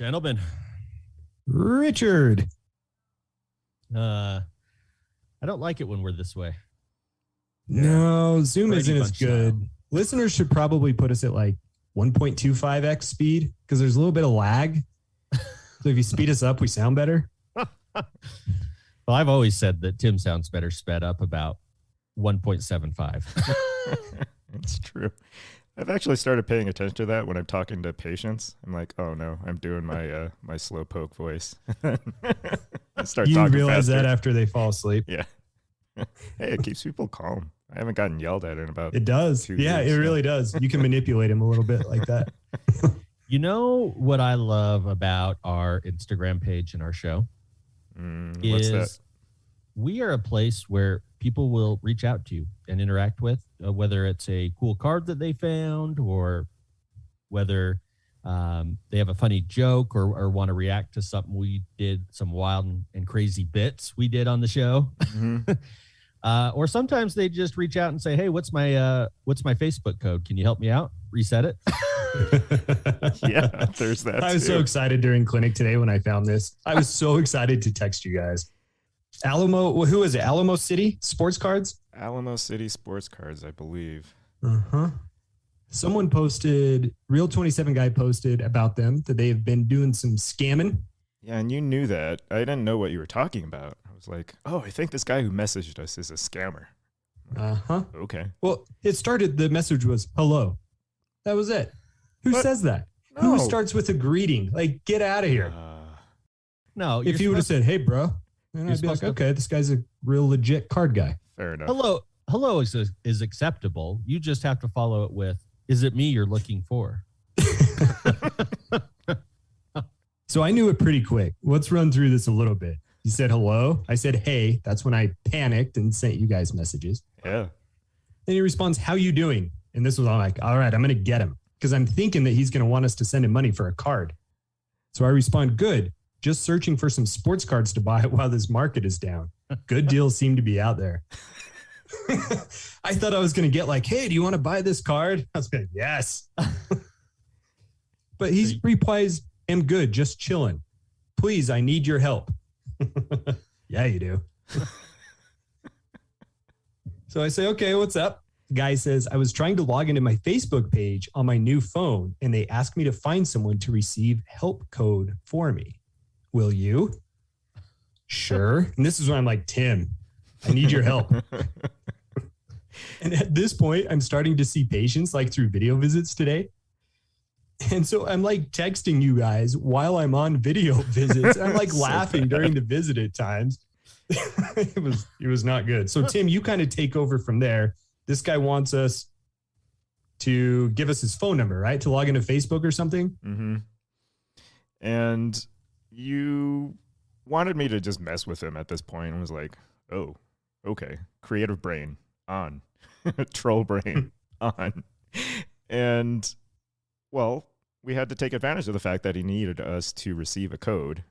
Gentlemen. Richard. I don't like it when we're this way. No, Zoom Brady isn't as Bunch good. style. Listeners should probably put us at like 1.25x speed because there's a little bit of lag. So if you speed us up, we sound better. Well, I've always said that Tim sounds better sped up about 1.75. It's true. I've actually started paying attention to that when I'm talking to patients. I'm like, oh no, I'm doing my my slow poke voice. I start You talking realize faster. that after they fall asleep. Yeah. Hey, it keeps people calm. I haven't gotten yelled at in about It does. 2 Yeah, years. it really does. You can manipulate him a little bit like that. You know what I love about our Instagram page and our show? What's that? We are a place where people will reach out to you and interact with, whether it's a cool card that they found or whether they have a funny joke or want to react to something we did, some wild and crazy bits we did on the show. Mm-hmm. Or sometimes they just reach out and say, hey, what's my Facebook code? Can you help me out? Reset it. Yeah, there's that. I was so excited during clinic today when I found this. I was so excited to text you guys. Who is it? Alamo City Sports Cards? Alamo City Sports Cards, I believe. Uh-huh. Someone posted, Real 27 guy posted about them that they have been doing some scamming. Yeah, and you knew that. I didn't know what you were talking about. I was like, oh, I think this guy who messaged us is a scammer. Uh-huh. Okay. Well, the message was, hello. That was it. Who What? says that? No. Who starts with a greeting? Like, get out of here. No, If you would have said, hey, bro, then You're I'd be like, supposed to- okay, this guy's a real legit card guy. Fair enough. hello is acceptable. You just have to follow it with, is it me you're looking for? So I knew it pretty quick. Let's run through this a little bit. You said hello. I said, hey. That's when I panicked and sent you guys messages. Yeah. Then he responds, how you doing? And this was all like, all right, I'm going to get him because I'm thinking that he's going to want us to send him money for a card. So I respond, good. Just searching for some sports cards to buy while this market is down. Good deals seem to be out there. I thought I was going to get like, hey, do you want to buy this card? I was like, yes. But he replies, am good, just chilling. Please, I need your help. Yeah, you do. So I say, okay, what's up? The guy says, I was trying to log into my Facebook page on my new phone, and they asked me to find someone to receive help code for me. Will you? Sure. And this is when I'm like, Tim, I need your help. And at this point, I'm starting to see patients like through video visits today. And so I'm like texting you guys while I'm on video visits. I'm like So laughing bad. during the visit at times. It was not good. So Tim, you kind of take over from there. This guy wants us to give us his phone number, right? To log into Facebook or something. Mm-hmm. And you wanted me to just mess with him at this point and was like, oh, okay. Creative brain on. Troll brain on. And, well, we had to take advantage of the fact that he needed us to receive a code.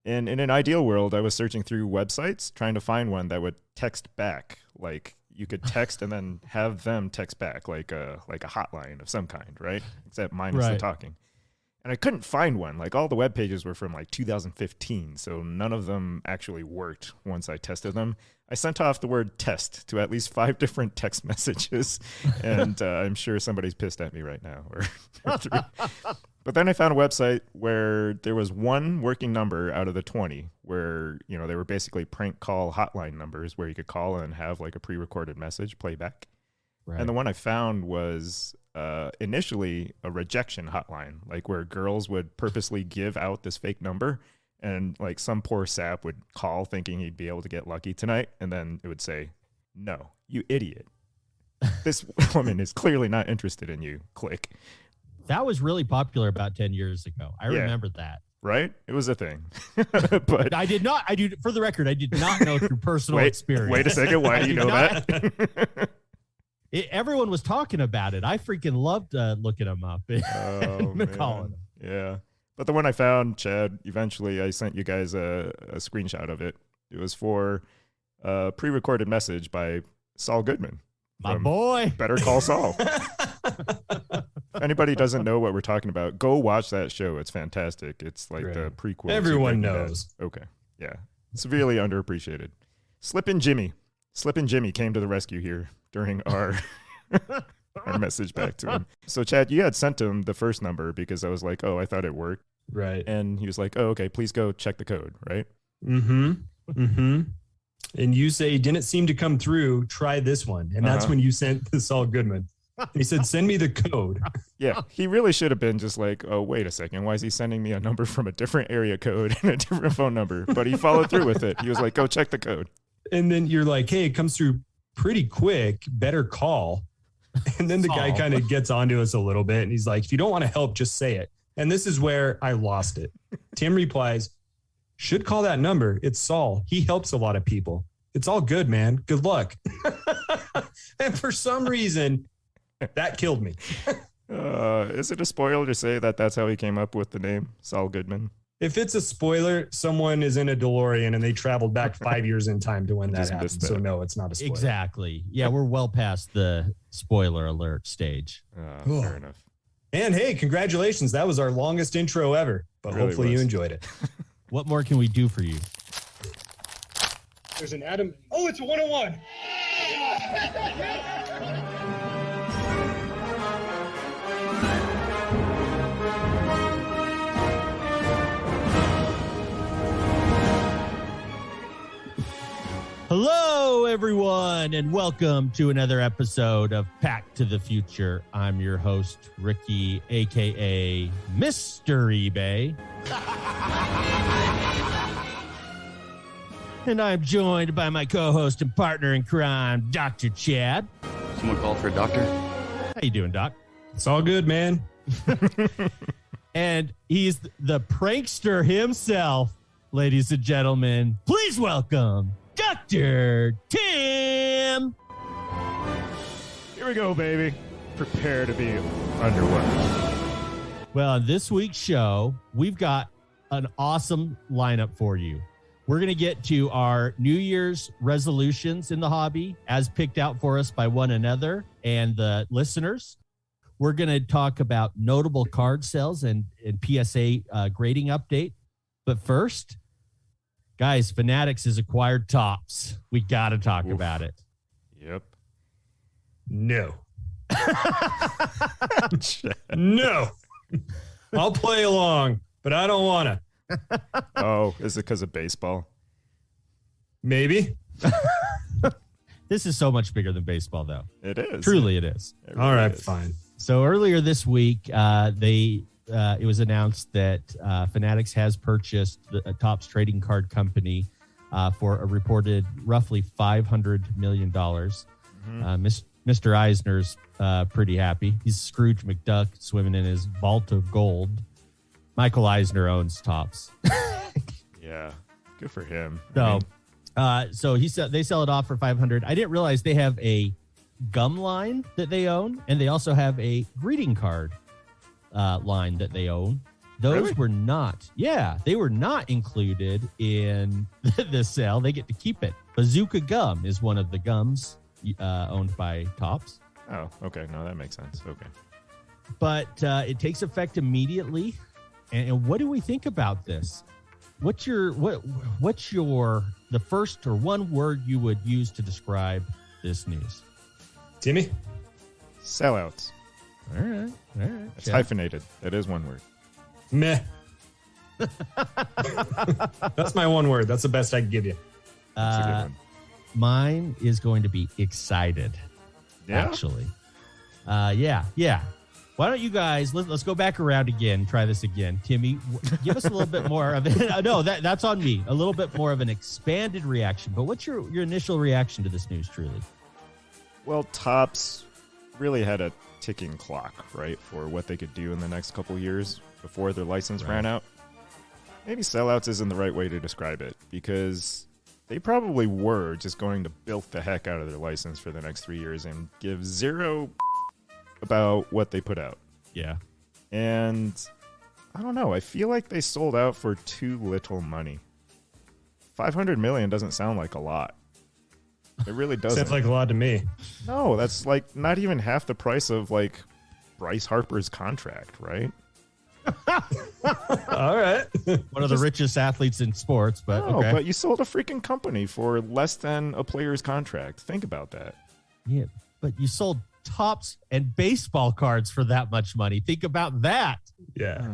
And in an ideal world, I was searching through websites, trying to find one that would text back. Like you could text and then have them text back like a hotline of some kind, right? Except minus the Right. talking. And I couldn't find one. Like all the web pages were from like 2015, so none of them actually worked once I tested them. I sent off the word test to at least 5 different text messages, and I'm sure somebody's pissed at me right now. Or 3. But then I found a website where there was one working number out of the 20 where, you know, they were basically prank call hotline numbers where you could call and have like a pre-recorded message play back. Right. And the one I found was initially a rejection hotline, like where girls would purposely give out this fake number and like some poor sap would call thinking he'd be able to get lucky tonight. And then it would say, no, you idiot. This woman is clearly not interested in you. Click. That was really popular about 10 years ago. I Yeah. remember that. Right? It was a thing. But For the record, I did not know through personal experience. wait a second. Why I do you did know not- that? Everyone was talking about it. I freaking loved looking them up. Oh, Calling man. them. Yeah. But the one I found, Chad, eventually I sent you guys a screenshot of it. It was for a pre-recorded message by Saul Goodman. My from boy. Better Call Saul. anybody doesn't know what we're talking about, go watch that show. It's fantastic. It's like the prequel. to Everyone Breaking Bad. knows. Okay. Yeah. Severely underappreciated. Slippin' Jimmy came to the rescue here during our message back to him. So, Chad, you had sent him the first number because I was like, oh, I thought it worked. Right. And he was like, oh, okay, please go check the code, right? Mm-hmm. Mm-hmm. And you say, didn't seem to come through. Try this one. And that's when you sent the Saul Goodman. And he said, send me the code. Yeah, he really should have been just like, oh, wait a second. Why is he sending me a number from a different area code and a different phone number? But he followed through with it. He was like, go check the code. And then you're like, hey, it comes through pretty quick. Better call. And then the guy kind of gets onto us a little bit. And he's like, if you don't want to help, just say it. And this is where I lost it. Tim replies, should call that number. It's Saul. He helps a lot of people. It's all good, man. Good luck. And for some reason, that killed me. Is it a spoiler to say that that's how he came up with the name Saul Goodman? If it's a spoiler, someone is in a DeLorean and they traveled back 5 years in time to when that happened. So no, it's not a spoiler. Exactly. Yeah, we're well past the spoiler alert stage. Fair enough. And hey, congratulations. That was our longest intro ever, but Really hopefully was. you enjoyed it. What more can we do for you? There's an Adam. Oh, it's a 101. Hello, everyone, and welcome to another episode of Pack to the Future. I'm your host, Ricky, a.k.a. Mr. eBay. And I'm joined by my co-host and partner in crime, Dr. Chad. Someone called for a doctor? How you doing, Doc? It's all good, man. And he's the prankster himself, ladies and gentlemen. Please welcome Dr. Tim. Here we go, baby. Prepare to be underwater. Well, on this week's show, we've got an awesome lineup for you. We're going to get to our New Year's resolutions in the hobby as picked out for us by one another and the listeners. We're going to talk about notable card sales and PSA grading update. But first, guys, Fanatics has acquired Tops. We got to talk about it. Yep. No. No. I'll play along, but I don't want to. Oh, is it because of baseball? Maybe. This is so much bigger than baseball, though. It is. Truly, it is. It really All right, is. fine. So earlier this week, it was announced that Fanatics has purchased the Topps Trading Card Company for a reported roughly $500 million. Mr. Eisner's pretty happy. He's Scrooge McDuck swimming in his vault of gold. Michael Eisner owns Topps. Yeah. Good for him. So, they sell it off for $500. I didn't realize they have a gum line that they own, and they also have a greeting card line that they own. Those Really? were not. Yeah, they were not included in the sale. They get to keep it. Bazooka Gum is one of the gums owned by Topps. Oh, okay. No, that makes sense. Okay. But it takes effect immediately. And what do we think about this? What's the first or one word you would use to describe this news? Timmy? Sellouts. All right. It's Chad. hyphenated. That is one word. Meh. That's my one word. That's the best I can give you. That's a good one. Mine is going to be excited. Yeah? Actually. Yeah. Why don't you guys, let's go back around again, try this again. Timmy, give us a little bit more of it. No, that's on me. A little bit more of an expanded reaction. But what's your initial reaction to this news, truly? Well, Topps really had a ticking clock, right, for what they could do in the next couple years before their license ran out. Maybe sellouts isn't the right way to describe it, because they probably were just going to bilk the heck out of their license for the next 3 years and give zero about what they put out. Yeah. And I don't know. I feel like they sold out for too little money. $500 million doesn't sound like a lot. It really doesn't. Sounds like a lot to me. No, that's like not even half the price of like Bryce Harper's contract, right? All right. One of the richest athletes in sports, but No, okay. but you sold a freaking company for less than a player's contract. Think about that. Yeah, but you sold Topps and baseball cards for that much money. Think about that. Yeah.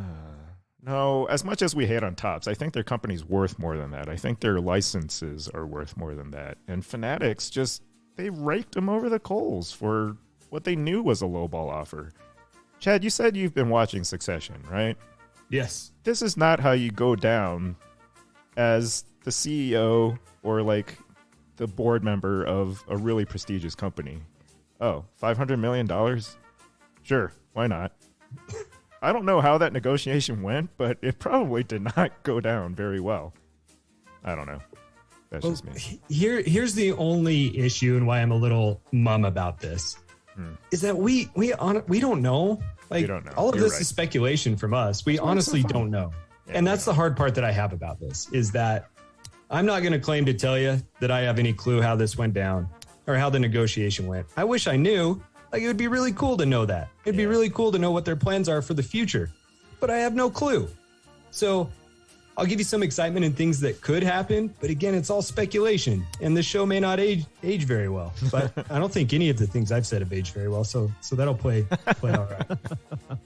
No, as much as we hate on Topps, I think their company's worth more than that. I think their licenses are worth more than that. And Fanatics they raked them over the coals for what they knew was a lowball offer. Chad, you said you've been watching Succession, right? Yes. This is not how you go down as the CEO or like the board member of a really prestigious company. Oh, $500 million? Sure, why not? I don't know how that negotiation went, but it probably did not go down very well. I don't know. That's just me. Here's the only issue and why I'm a little mum about this is that we don't know. Like, We don't know. all of You're this right. is speculation from us. We honestly don't know. Yeah, And we that's the hard part that I have about this is that I'm not going to claim to tell you that I have any clue how this went down or how the negotiation went. I wish I knew. Like, it would be really cool to know that. It'd be really cool to know what their plans are for the future. But I have no clue. So I'll give you some excitement and things that could happen. But again, it's all speculation. And this show may not age very well. But I don't think any of the things I've said have aged very well. So that'll play all right.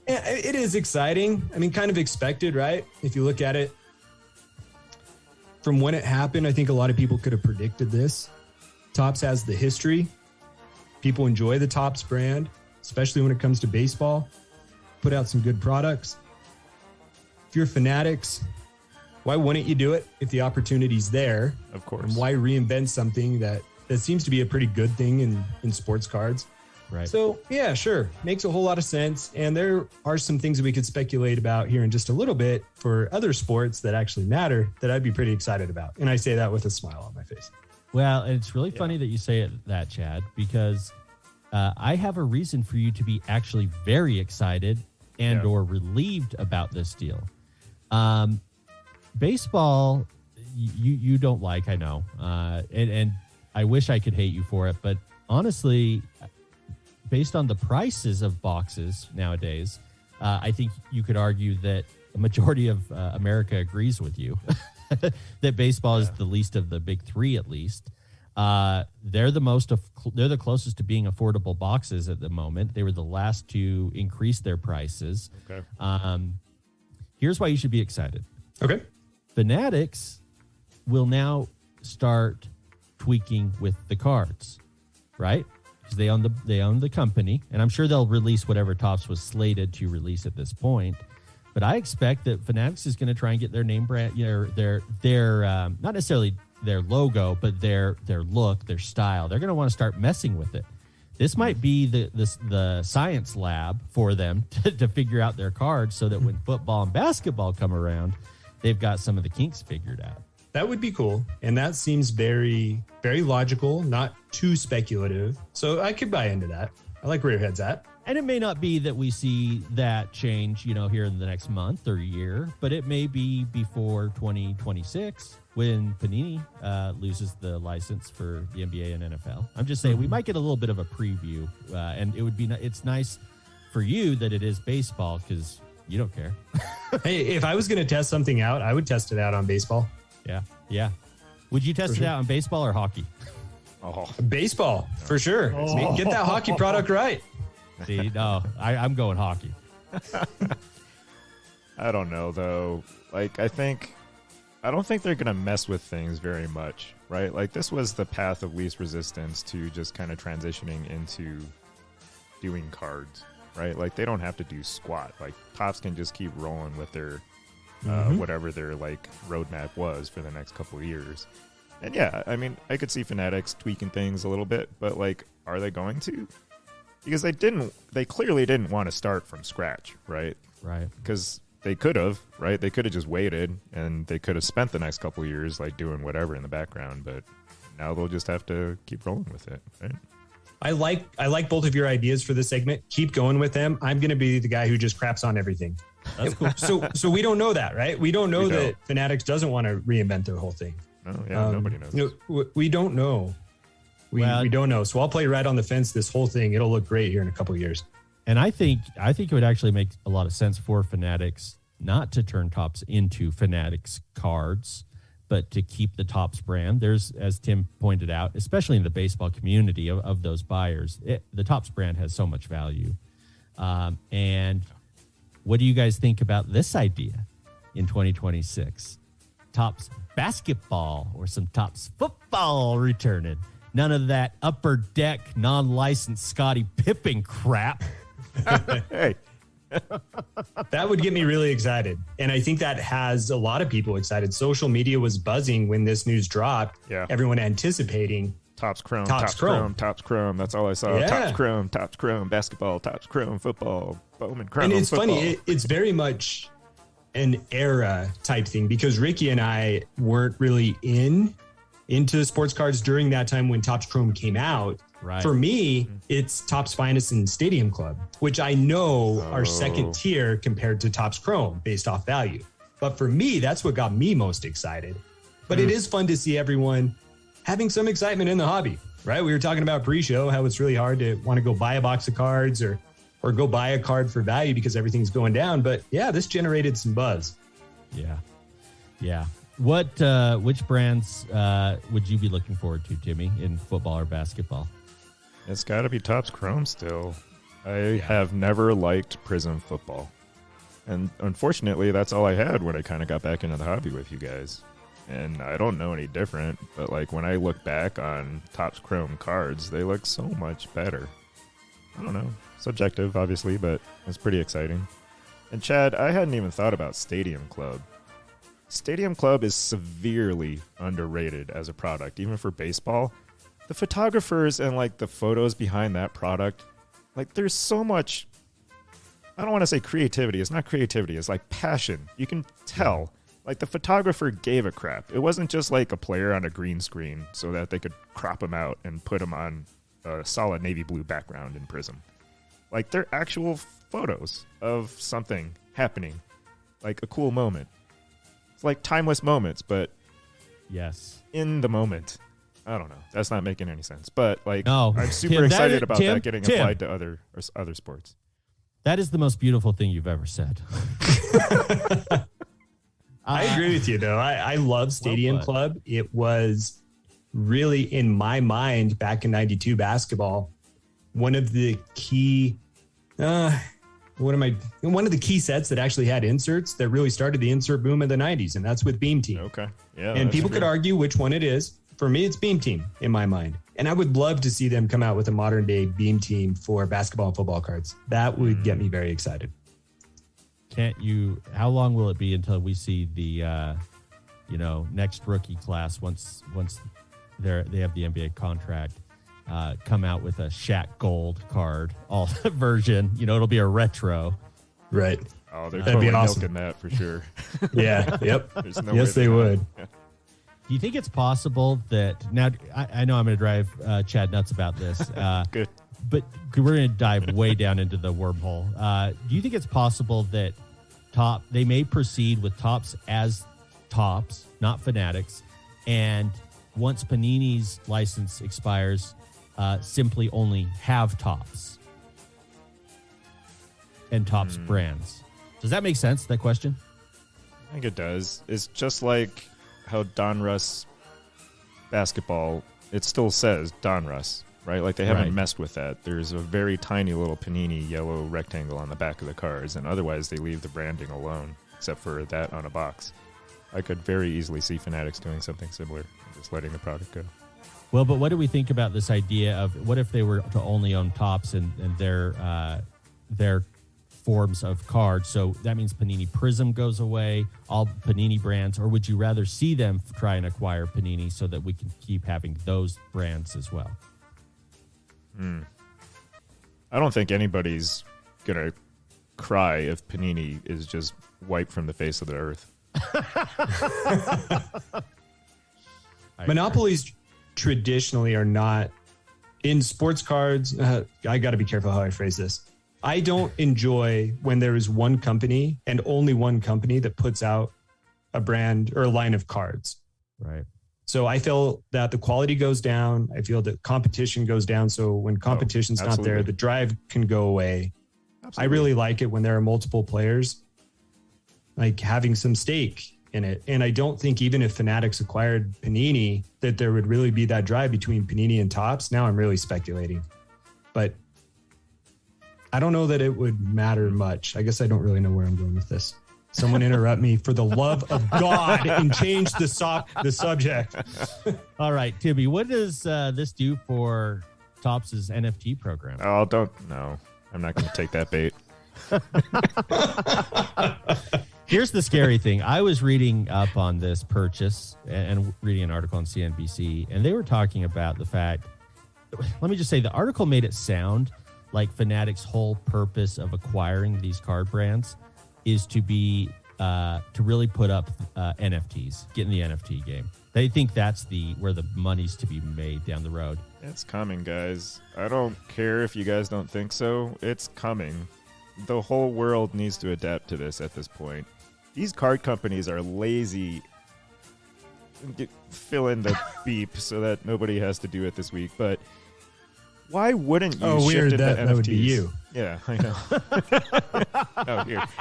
Yeah, it is exciting. I mean, kind of expected, right? If you look at it from when it happened, I think a lot of people could have predicted this. Topps has the history. People enjoy the Topps brand, especially when it comes to baseball. Put out some good products. If you're Fanatics, why wouldn't you do it if the opportunity's there? Of course. And why reinvent something that seems to be a pretty good thing in sports cards? Right. So, yeah, sure. Makes a whole lot of sense. And there are some things that we could speculate about here in just a little bit for other sports that actually matter that I'd be pretty excited about. And I say that with a smile on my face. Well, and it's really funny that you say that, Chad, because I have a reason for you to be actually very excited and or relieved about this deal. Baseball, you don't like, I know, and I wish I could hate you for it, but honestly, based on the prices of boxes nowadays, I think you could argue that a majority of America agrees with you that baseball is the least of the big three, at least. They're the closest to being affordable boxes at the moment. They were the last to increase their prices. Okay. Here's why you should be excited. Okay. Fanatics will now start tweaking with the cards, right? Because they own the company, and I'm sure they'll release whatever Topps was slated to release at this point. But I expect that Fanatics is going to try and get their name brand, their not necessarily their logo, but their look, their style. They're going to want to start messing with it. This might be the science lab for them to figure out their cards, so that when football and basketball come around, they've got some of the kinks figured out. That would be cool. And that seems very, very logical, not too speculative. So I could buy into that. I like where your head's at. And it may not be that we see that change, here in the next month or year, but it may be before 2026 when Panini loses the license for the NBA and NFL. I'm just saying we might get a little bit of a preview, and it's nice for you that it is baseball because you don't care. Hey, if I was going to test something out, I would test it out on baseball. Yeah. Would you test it out on baseball or hockey? Oh, Baseball, for sure. Get that hockey product right. See, no, I'm going hockey. I don't know though. Like, I don't think they're gonna mess with things very much, right? Like, this was the path of least resistance to just kind of transitioning into doing cards, right? Like, they don't have to do squat. Like, Topps can just keep rolling with their whatever their like roadmap was for the next couple of years. And yeah, I mean, I could see Fanatics tweaking things a little bit, but like, are they going to? Because they clearly didn't want to start from scratch, right? Right. Because they could have, right? They could have just waited, and they could have spent the next couple of years like doing whatever in the background, but now they'll just have to keep rolling with it, right? I like both of your ideas for this segment. Keep going with them. I'm going to be the guy who just craps on everything. That's cool. So we don't know that, right? We don't know that Fanatics doesn't want to reinvent their whole thing. No, yeah, nobody knows. We don't know. We don't know. So I'll play right on the fence this whole thing. It'll look great here in a couple of years. And I think it would actually make a lot of sense for Fanatics not to turn Topps into Fanatics cards, but to keep the Topps brand. There's, as Tim pointed out, especially in the baseball community of those buyers, the Topps brand has so much value. And what do you guys think about this idea in 2026? Topps basketball or some Topps football returning. None of that upper deck, non-licensed Scottie Pippen crap. Hey, That would get me really excited. And I think that has a lot of people excited. Social media was buzzing when this news dropped. Yeah. Everyone anticipating Topps Chrome, Topps Chrome. Topps Chrome. That's all I saw. Yeah. Topps Chrome, basketball, Topps Chrome, football, Bowman Chrome. And it's football. funny. It's very much an era type thing because Ricky and I weren't really into sports cards during that time when Topps Chrome came out. Right. For me, it's Topps Finest and Stadium Club, which I know are second tier compared to Topps Chrome based off value. But for me, that's what got me most excited. But it is fun to see everyone having some excitement in the hobby, right? We were talking about pre-show, how it's really hard to want to go buy a box of cards or go buy a card for value because everything's going down. But yeah, this generated some buzz. Yeah. Yeah. Which brands would you be looking forward to, Timmy, in football or basketball? It's got to be Topps Chrome still. I have never liked Prism football. And unfortunately, that's all I had when I kind of got back into the hobby with you guys. And I don't know any different, but like when I look back on Topps Chrome cards, they look so much better. I don't know. Subjective, obviously, but it's pretty exciting. And Chad, I hadn't even thought about Stadium Club. Stadium Club is severely underrated as a product, even for baseball. The photographers and like the photos behind that product, like there's so much, I don't want to say creativity. It's not creativity. It's like passion. You can tell. Like the photographer gave a crap. It wasn't just like a player on a green screen so that they could crop him out and put him on a solid navy blue background in Prism. Like they're actual photos of something happening, like a cool moment. It's like timeless moments, but Yes. in the moment. I don't know. That's not making any sense. But like, No. I'm super Tim, excited about Tim, that getting Tim. applied to other sports. That is the most beautiful thing you've ever said. I agree with you, though. I love Stadium put. Club. It was really, in my mind, back in '92 basketball, one of the key, one of the key sets that actually had inserts that really started the insert boom of the '90s, and that's with Beam Team. Okay. Yeah. And that's people true. could argue which one it is. For me, it's Beam Team in my mind. And I would love to see them come out with a modern day Beam Team for basketball and football cards. That would get me very excited. How long will it be until we see the, next rookie class once they have the NBA contract, come out with a Shaq Gold card, all version, it'll be a retro. Right. Oh, they're That'd be totally awesome. milking that for sure. Yeah. Yep. There's no Yes, way they they're would. not. Yeah. Do you think it's possible that now I know I'm going to drive Chad nuts about this, Good. but we're going to dive way down into the wormhole. Do you think it's possible that they may proceed with Topps as Topps, not Fanatics, and once Panini's license expires, simply only have Topps and Topps brands? Does that make sense, that question? I think it does. It's just like how Donruss basketball, it still says Donruss, right? Like they haven't Right. messed with that. There's a very tiny little Panini yellow rectangle on the back of the cards, and otherwise they leave the branding alone, except for that on a box. I could very easily see Fanatics doing something similar, just letting the product go. Well, but what do we think about this idea of what if they were to only own Topps and their forms of cards? So that means Panini Prism goes away, all Panini brands, or would you rather see them try and acquire Panini so that we can keep having those brands as well? I don't think anybody's going to cry if Panini is just wiped from the face of the earth. Monopolies traditionally are not in sports cards. I got to be careful how I phrase this. I don't enjoy when there is one company and only one company that puts out a brand or a line of cards. Right. So I feel that the quality goes down. I feel that competition goes down. So when competition's not there, absolutely. the drive can go away. I really like it when there are multiple players, like having some stake in it. And I don't think even if Fanatics acquired Panini, that there would really be that drive between Panini and Topps. Now I'm really speculating, but I don't know that it would matter much. I guess I don't really know where I'm going with this. Someone interrupt me for the love of God and change the subject. All right, Tibby, what does this do for Topps' NFT program? Oh, no. I'm not going to take that bait. Here's the scary thing. I was reading up on this purchase and reading an article on CNBC, and they were talking about the fact, let me just say, the article made it sound like Fanatics' whole purpose of acquiring these card brands is to really put up NFTs, get in the NFT game. They think that's where the money's to be made down the road. It's coming, guys. I don't care if you guys don't think so. It's coming. The whole world needs to adapt to this at this point. These card companies are lazy. Fill in the beep so that nobody has to do it this week. But why wouldn't you shift into NFTs? That would be you. Yeah, I know.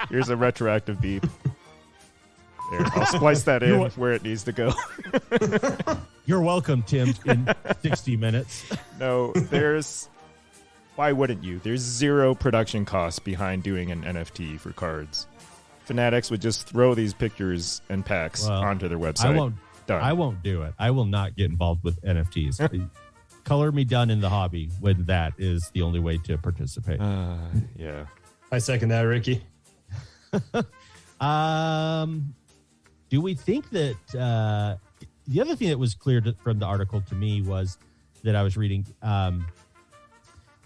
Here's a retroactive beep. There, I'll splice that in where it needs to go. You're welcome, Tim, in 60 minutes. No, why wouldn't you? There's zero production costs behind doing an NFT for cards. Fanatics would just throw these pictures and packs onto their website. I won't do it. I will not get involved with NFTs. Color me done in the hobby when that is the only way to participate. Yeah. I second that, Ricky. Do we think that the other thing that was clear from the article to me was that I was reading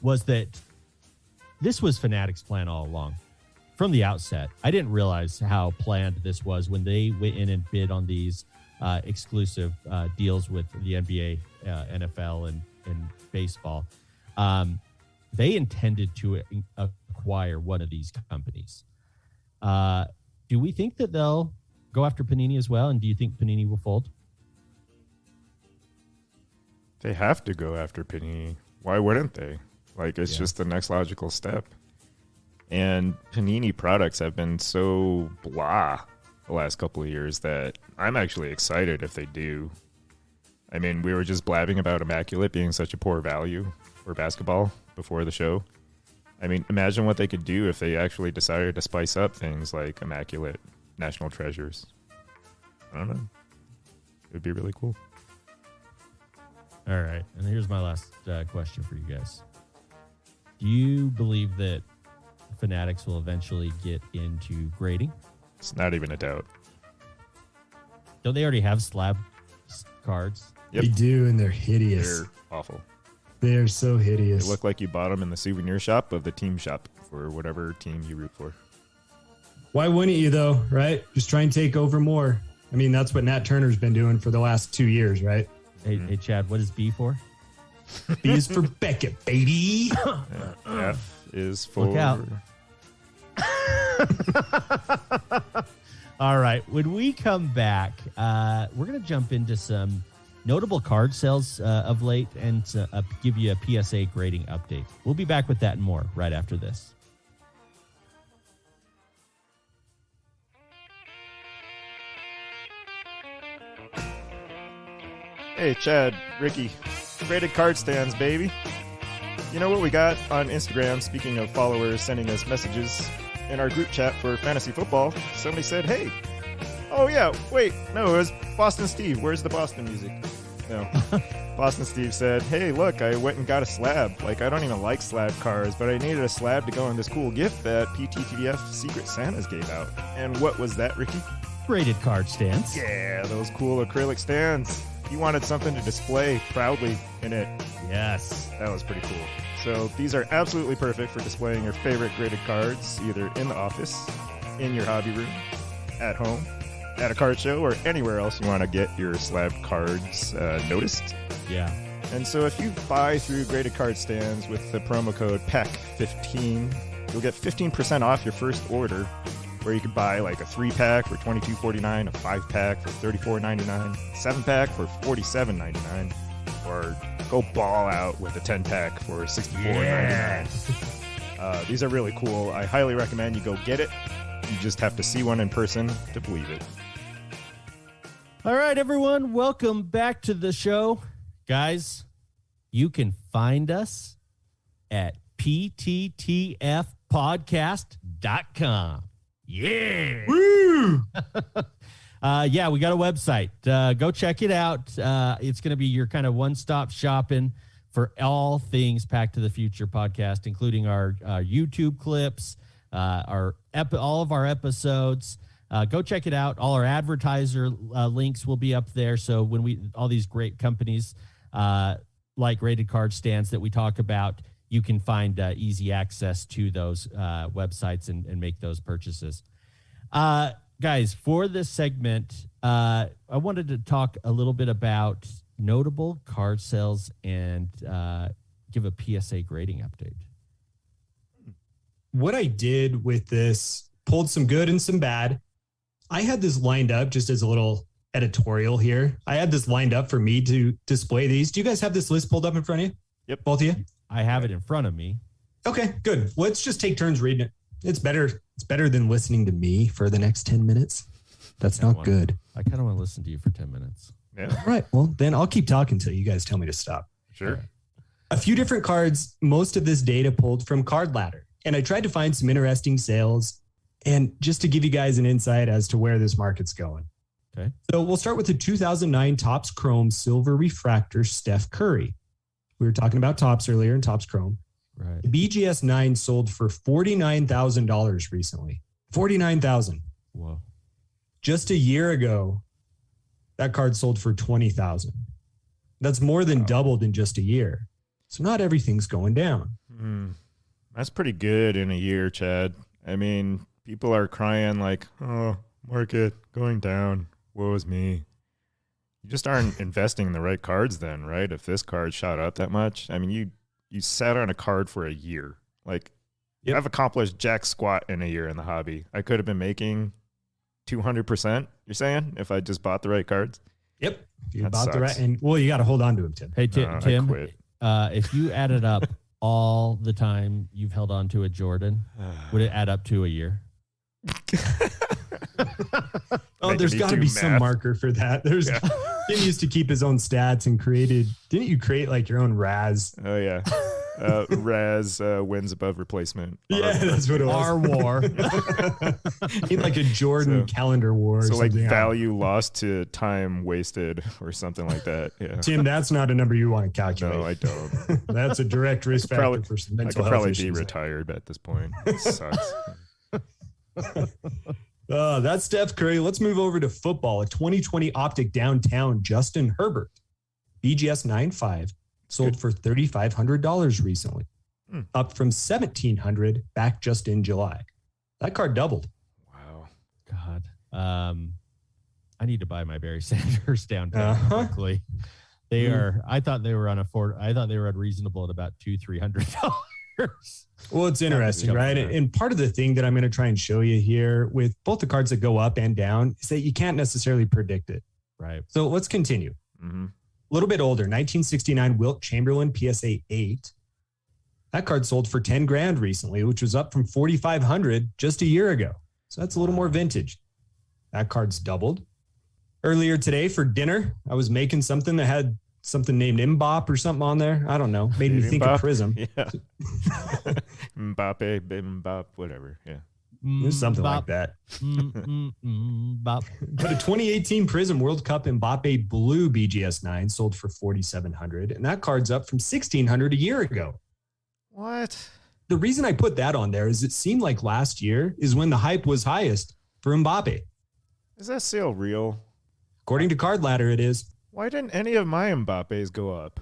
was that this was Fanatics' plan all along. From the outset, I didn't realize how planned this was when they went in and bid on these exclusive deals with the NBA, NFL, and baseball. They intended to acquire one of these companies. Do we think that they'll go after Panini as well? And do you think Panini will fold? They have to go after Panini. Why wouldn't they? Like, it's just the next logical step. And Panini products have been so blah the last couple of years that I'm actually excited if they do. I mean, we were just blabbing about Immaculate being such a poor value for basketball before the show. I mean, imagine what they could do if they actually decided to spice up things like Immaculate, National Treasures. I don't know. It would be really cool. All right. And here's my last question for you guys. Do you believe that Fanatics will eventually get into grading? It's not even a doubt. Don't they already have slab cards? Yep. They do, and they're hideous. They're awful. They're so hideous. They look like you bought them in the souvenir shop of the team shop for whatever team you root for. Why wouldn't you, though, right? Just try and take over more. I mean, that's what Nat Turner's been doing for the last 2 years, right? Hey, Chad, what is B for? B is for Beckett, baby. F is for... Look out. All right. When we come back, we're going to jump into some notable card sales of late and give you a PSA grading update. We'll be back with that and more right after this. Hey, Chad, Ricky, graded card stands, baby. You know what we got on Instagram, speaking of followers sending us messages in our group chat for fantasy football? Somebody said, hey, oh yeah, wait, no, it was Boston Steve. Where's the Boston music? No. Boston Steve said, hey, look, I went and got a slab. Like, I don't even like slab cards, but I needed a slab to go in this cool gift that PTTDF Secret Santas gave out. And what was that, Ricky? Graded card stands. Yeah, those cool acrylic stands. He wanted something to display proudly in it. Yes. That was pretty cool. So these are absolutely perfect for displaying your favorite graded cards, either in the office, in your hobby room, at home, at a card show, or anywhere else you want to get your slab cards noticed. Yeah. And so if you buy through graded card stands with the promo code PACK15, you'll get 15% off your first order, where you could buy like a 3-pack for $22.49, a 5-pack for $34.99, 7-pack for $47.99, or go ball out with a 10-pack for $64.99. These are really cool. I highly recommend you go get it. You just have to see one in person to believe it. All right, everyone. Welcome back to the show. Guys, you can find us at pttfpodcast.com. Yeah. Woo! Yeah, we got a website. Go check it out. It's going to be your kind of one-stop shopping for all things Pack to the Future podcast, including our YouTube clips, all of our episodes. Go check it out. All our advertiser links will be up there. So when all these great companies like Rated Card Stands that we talk about, you can find easy access to those websites and make those purchases. Guys, for this segment, I wanted to talk a little bit about notable card sales and give a PSA grading update. What I did with this, pulled some good and some bad. I had this lined up just as a little editorial here. I had this lined up for me to display these. Do you guys have this list pulled up in front of you? Yep. Both of you? I have it in front of me. Okay, good. Let's just take turns reading it. It's better than listening to me for the next 10 minutes. That's not good. I kind of want to listen to you for 10 minutes. Yeah. All right. Well, then I'll keep talking until you guys tell me to stop. Sure. A few different cards, most of this data pulled from Card Ladder. And I tried to find some interesting sales and just to give you guys an insight as to where this market's going. Okay. So we'll start with the 2009 Topps Chrome Silver Refractor Steph Curry. We were talking about Topps earlier and Topps Chrome. Right. The BGS 9 sold for $49,000 recently. $49,000. Whoa. Just a year ago, that card sold for $20,000. That's more than doubled in just a year. So not everything's going down. That's pretty good in a year, Chad. I mean, people are crying like, oh, market going down. Woe is me. You just aren't investing in the right cards then, right? If this card shot up that much. I mean, you sat on a card for a year. Like, Yep. I've accomplished jack squat in a year in the hobby. I could have been making 200%, you're saying, if I just bought the right cards? Yep. If you That bought the right, sucks. and well, you got to hold on to him, Tim. Hey, I Tim, quit. if you added up all the time you've held on to a Jordan, would it add up to a year? Oh, Making there's me got to do be some math. marker for that. There's Yeah. Tim used to keep his own stats and didn't you create like your own Raz? Oh, yeah. Raz wins above replacement. Yeah, that's what it was. Our war. Need like a Jordan calendar war. Or So like something. value lost to time wasted or something like that. Yeah. Tim, that's not a number you want to calculate. No, I don't. That's a direct risk factor Probably- for some I mental could health probably be issues. retired at this point. It sucks. That's Steph Curry. Let's move over to football. A 2020 Optic Downtown Justin Herbert, BGS 9.5, sold for $3,500 recently, up from $1,700 back just in July. That card doubled. Wow. God. I need to buy my Barry Sanders downtown quickly. They are. I thought they were unreasonable at about $200-$300. Well, it's interesting, Jump right? there. And part of the thing that I'm going to try and show you here with both the cards that go up and down is that you can't necessarily predict it. Right. So let's continue. Mm-hmm. A little bit older, 1969 Wilt Chamberlain PSA 8. That card sold for $10,000 recently, which was up from $4,500 just a year ago. So that's a little more vintage. That card's doubled. Earlier today for dinner, I was making something that had something named Mbop or something on there. I don't know. Made me think of Prism. Yeah. Mbappe, Mbop, whatever. Yeah. There's something like that. Bop. But a 2018 Prism World Cup Mbappe Blue BGS 9 sold for $4,700, and that card's up from $1,600 a year ago. What? The reason I put that on there is it seemed like last year is when the hype was highest for Mbappe. Is that sale real? According to Card Ladder, it is. Why didn't any of my Mbappes go up?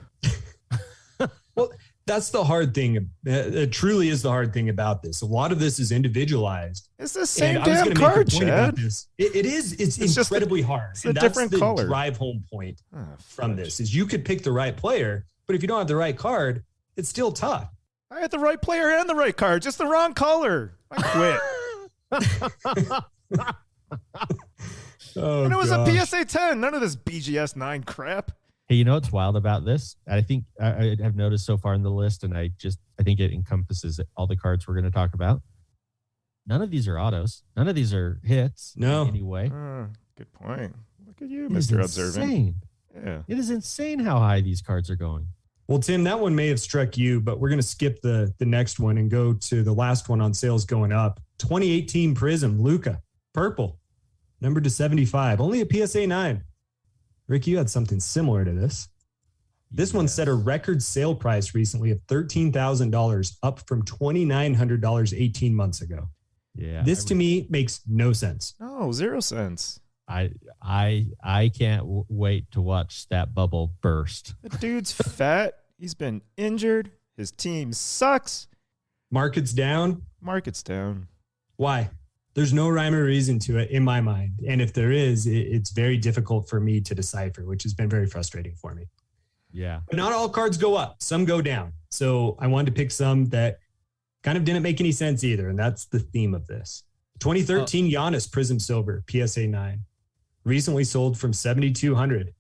Well, that's the hard thing. It truly is the hard thing about this. A lot of this is individualized. It's the same And I was damn going to make a card, point about Chad. this. It is. It's just incredibly hard. it's a And that's different the color. drive home point Ah, from fudge. this is you could pick the right player, but if you don't have the right card, it's still tough. I had the right player and the right card, just the wrong color. I quit. Oh, And it was gosh. a PSA 10. None of this BGS 9 crap. Hey, you know what's wild about this? I think I have noticed so far in the list, and I think it encompasses all the cards we're going to talk about. None of these are autos. None of these are hits No. in any way. Good point. Look at you, It is Mr. Observant. insane. Yeah. It is insane how high these cards are going. Well, Tim, that one may have struck you, but we're going to skip the next one and go to the last one on sales going up. 2018 Prism, Luka, purple, numbered to 75, only a PSA 9. Rick, you had something similar to this. This one set a record sale price recently of $13,000, up from $2,900 18 months ago. Yeah. This to me makes no sense. No, 0 cents. I can't wait to watch that bubble burst. The dude's fat. He's been injured. His team sucks. Market's down. Market's down. Why? There's no rhyme or reason to it in my mind. And if there is, it's very difficult for me to decipher, which has been very frustrating for me. Yeah. But not all cards go up. Some go down. So I wanted to pick some that kind of didn't make any sense either. And that's the theme of this. 2013 Giannis Prism Silver, PSA 9. Recently sold from 7,200.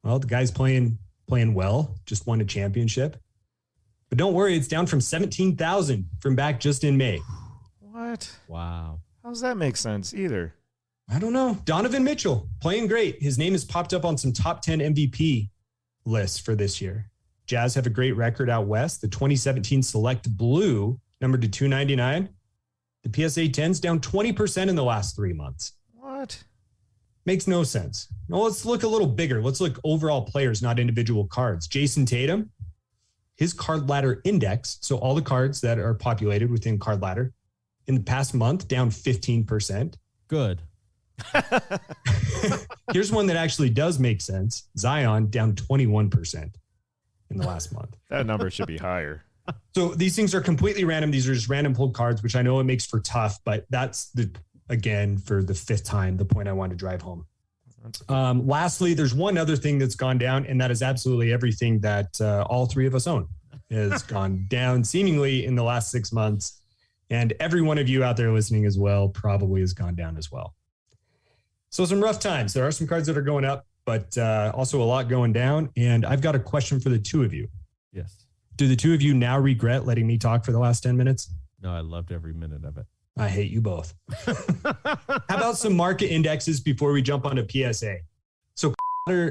Well, the guy's playing well, just won a championship. But don't worry, it's down from 17,000 from back just in May. What? Wow. How does that make sense either? I don't know. Donovan Mitchell, playing great. His name has popped up on some top 10 MVP lists for this year. Jazz have a great record out west. The 2017 Select Blue, numbered to 299. The PSA 10's down 20% in the last 3 months. What? Makes no sense. Well, let's look a little bigger. Let's look overall players, not individual cards. Jason Tatum, his card ladder index, so all the cards that are populated within card ladder, in the past month, down 15%. Good. Here's one that actually does make sense. Zion down 21% in the last month. That number should be higher. So these things are completely random. These are just random pulled cards, which I know it makes for tough, but that's again, for the fifth time, the point I want to drive home. Lastly, there's one other thing that's gone down, and that is absolutely everything that all three of us own has gone down seemingly in the last 6 months. And every one of you out there listening as well probably has gone down as well. So some rough times. There are some cards that are going up, but also a lot going down. And I've got a question for the two of you. Yes. Do the two of you now regret letting me talk for the last 10 minutes? No, I loved every minute of it. I hate you both. How about some market indexes before we jump onto PSA? So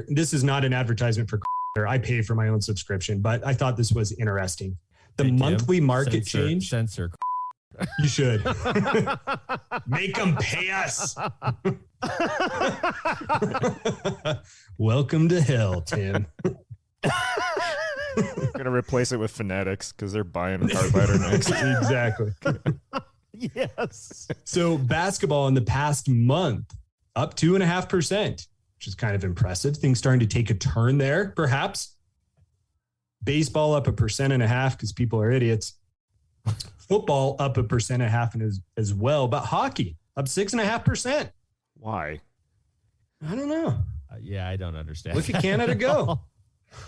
this is not an advertisement for I pay for my own subscription, but I thought this was interesting. The Hey, Tim, monthly market change. Censor. You should. Make them pay us. Welcome to hell, Tim. I'm going to replace it with Fanatics because they're buying card ladder next. Exactly. Yes. So basketball in the past month, up 2.5%, which is kind of impressive. Things starting to take a turn there, perhaps. Baseball up 1.5% because people are idiots. Football up 1.5% as well, but hockey up 6.5%. Why? I don't know. Yeah, I don't understand. Look at Canada go.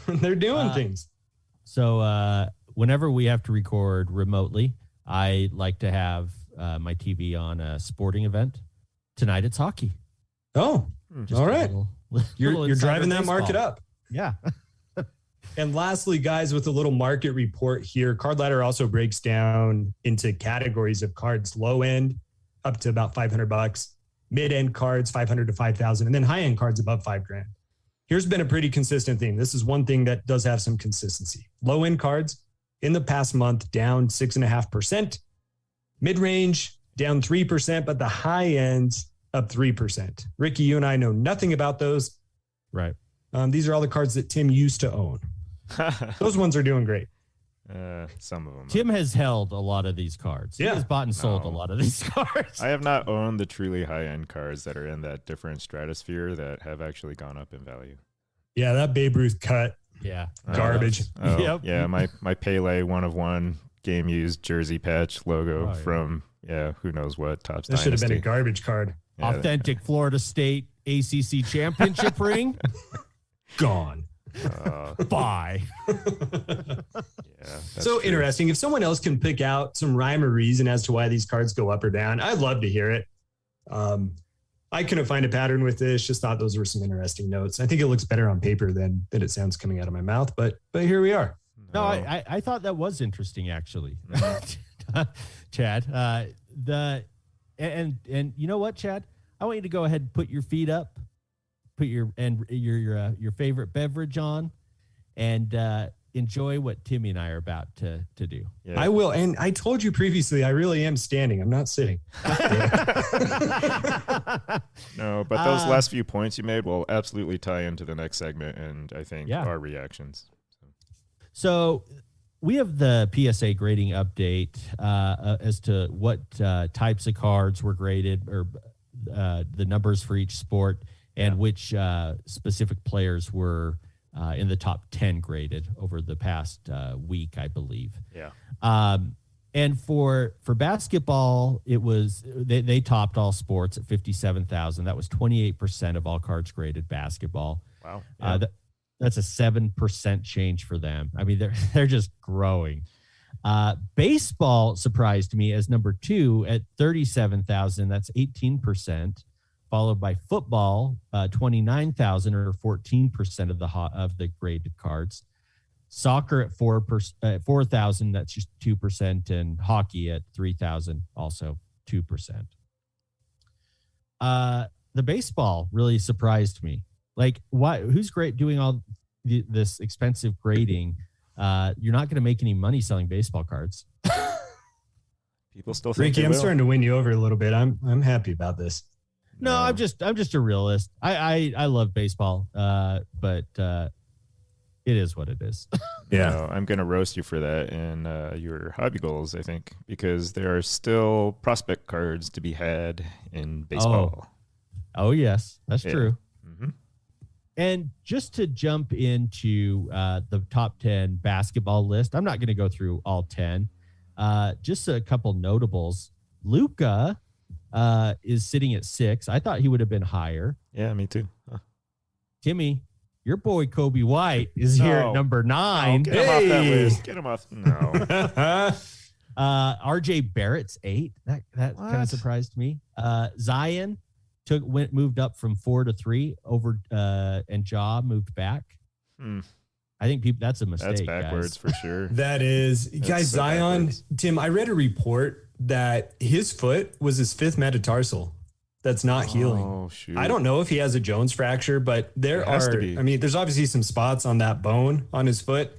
They're doing things. So whenever we have to record remotely, I like to have my TV on a sporting event. Tonight it's hockey. Oh, all right. You're driving that market up. Yeah. And lastly, guys, with a little market report here, Card Ladder also breaks down into categories of cards: low end up to about $500, mid end cards $500 to $5,000, and then high end cards above $5,000. Here's been a pretty consistent theme. This is one thing that does have some consistency. Low end cards in the past month down 6.5%, mid range down 3%, but the high ends up 3%. Ricky, you and I know nothing about those. Right. These are all the cards that Tim used to own. Those ones are doing great. Some of them. Tim has held a lot of these cards. Yeah. He has bought and sold a lot of these cards. I have not owned the truly high-end cards that are in that different stratosphere that have actually gone up in value. Yeah, that Babe Ruth cut. Yeah. Garbage. Oh, Yep. yeah, my Pele 1-of-1 game used jersey patch logo from who knows what Topps This should have been a Dynasty. garbage card. Yeah, Authentic Florida State ACC championship ring. Gone. Bye. So true. interesting. If someone else can pick out some rhyme or reason as to why these cards go up or down, I'd love to hear it. I couldn't find a pattern with this. Just thought those were some interesting notes. I think it looks better on paper than it sounds coming out of my mouth. But here we are. No, I thought that was interesting, actually, Chad. And you know what, Chad? I want you to go ahead and put your feet up, put your favorite beverage on, and enjoy what Timmy and I are about to do. Yeah. I will. And I told you previously, I really am standing. I'm not sitting. No, but those last few points you made will absolutely tie into the next segment, and I think our reactions. So we have the PSA grading update as to what types of cards were graded, or the numbers for each sport, and which specific players were in the top 10 graded over the past week, I believe. Yeah. And for basketball, it was they topped all sports at 57,000. That was 28% of all cards graded basketball. Wow. Yeah. That's a 7% change for them. I mean, they're just growing. Baseball surprised me as number 2 at 37,000. That's 18%. Followed by football, 29,000 or 14% of the graded cards. Soccer at 4,000, that's just 2%, and hockey at 3,000, also 2%. The baseball really surprised me. Like, why? Who's great doing all this expensive grading? You're not going to make any money selling baseball cards. People still think Ricky, I'm starting to win you over a little bit. I'm happy about this. No, I'm just a realist. I love baseball, but it is what it is. Yeah, no, I'm going to roast you for that in your hobby goals, I think, because there are still prospect cards to be had in baseball. Oh yes, that's true. Mm-hmm. And just to jump into the top 10 basketball list, I'm not going to go through all 10. Just a couple notables. Luka is sitting at 6. I thought he would have been higher. Yeah, me too. Huh. Timmy, your boy Kobe White is here at number 9. Get him off that list. Get him off. No. RJ Barrett's 8. That kind of surprised me. Zion moved up from 4 to 3 over, and Ja moved back. I think that's a mistake. That's backwards, guys. for sure. That is, guys. So Zion, backwards. Tim, I read a report that his foot was his 5th metatarsal. That's not healing. Oh, shoot. I don't know if he has a Jones fracture, but there's obviously some spots on that bone on his foot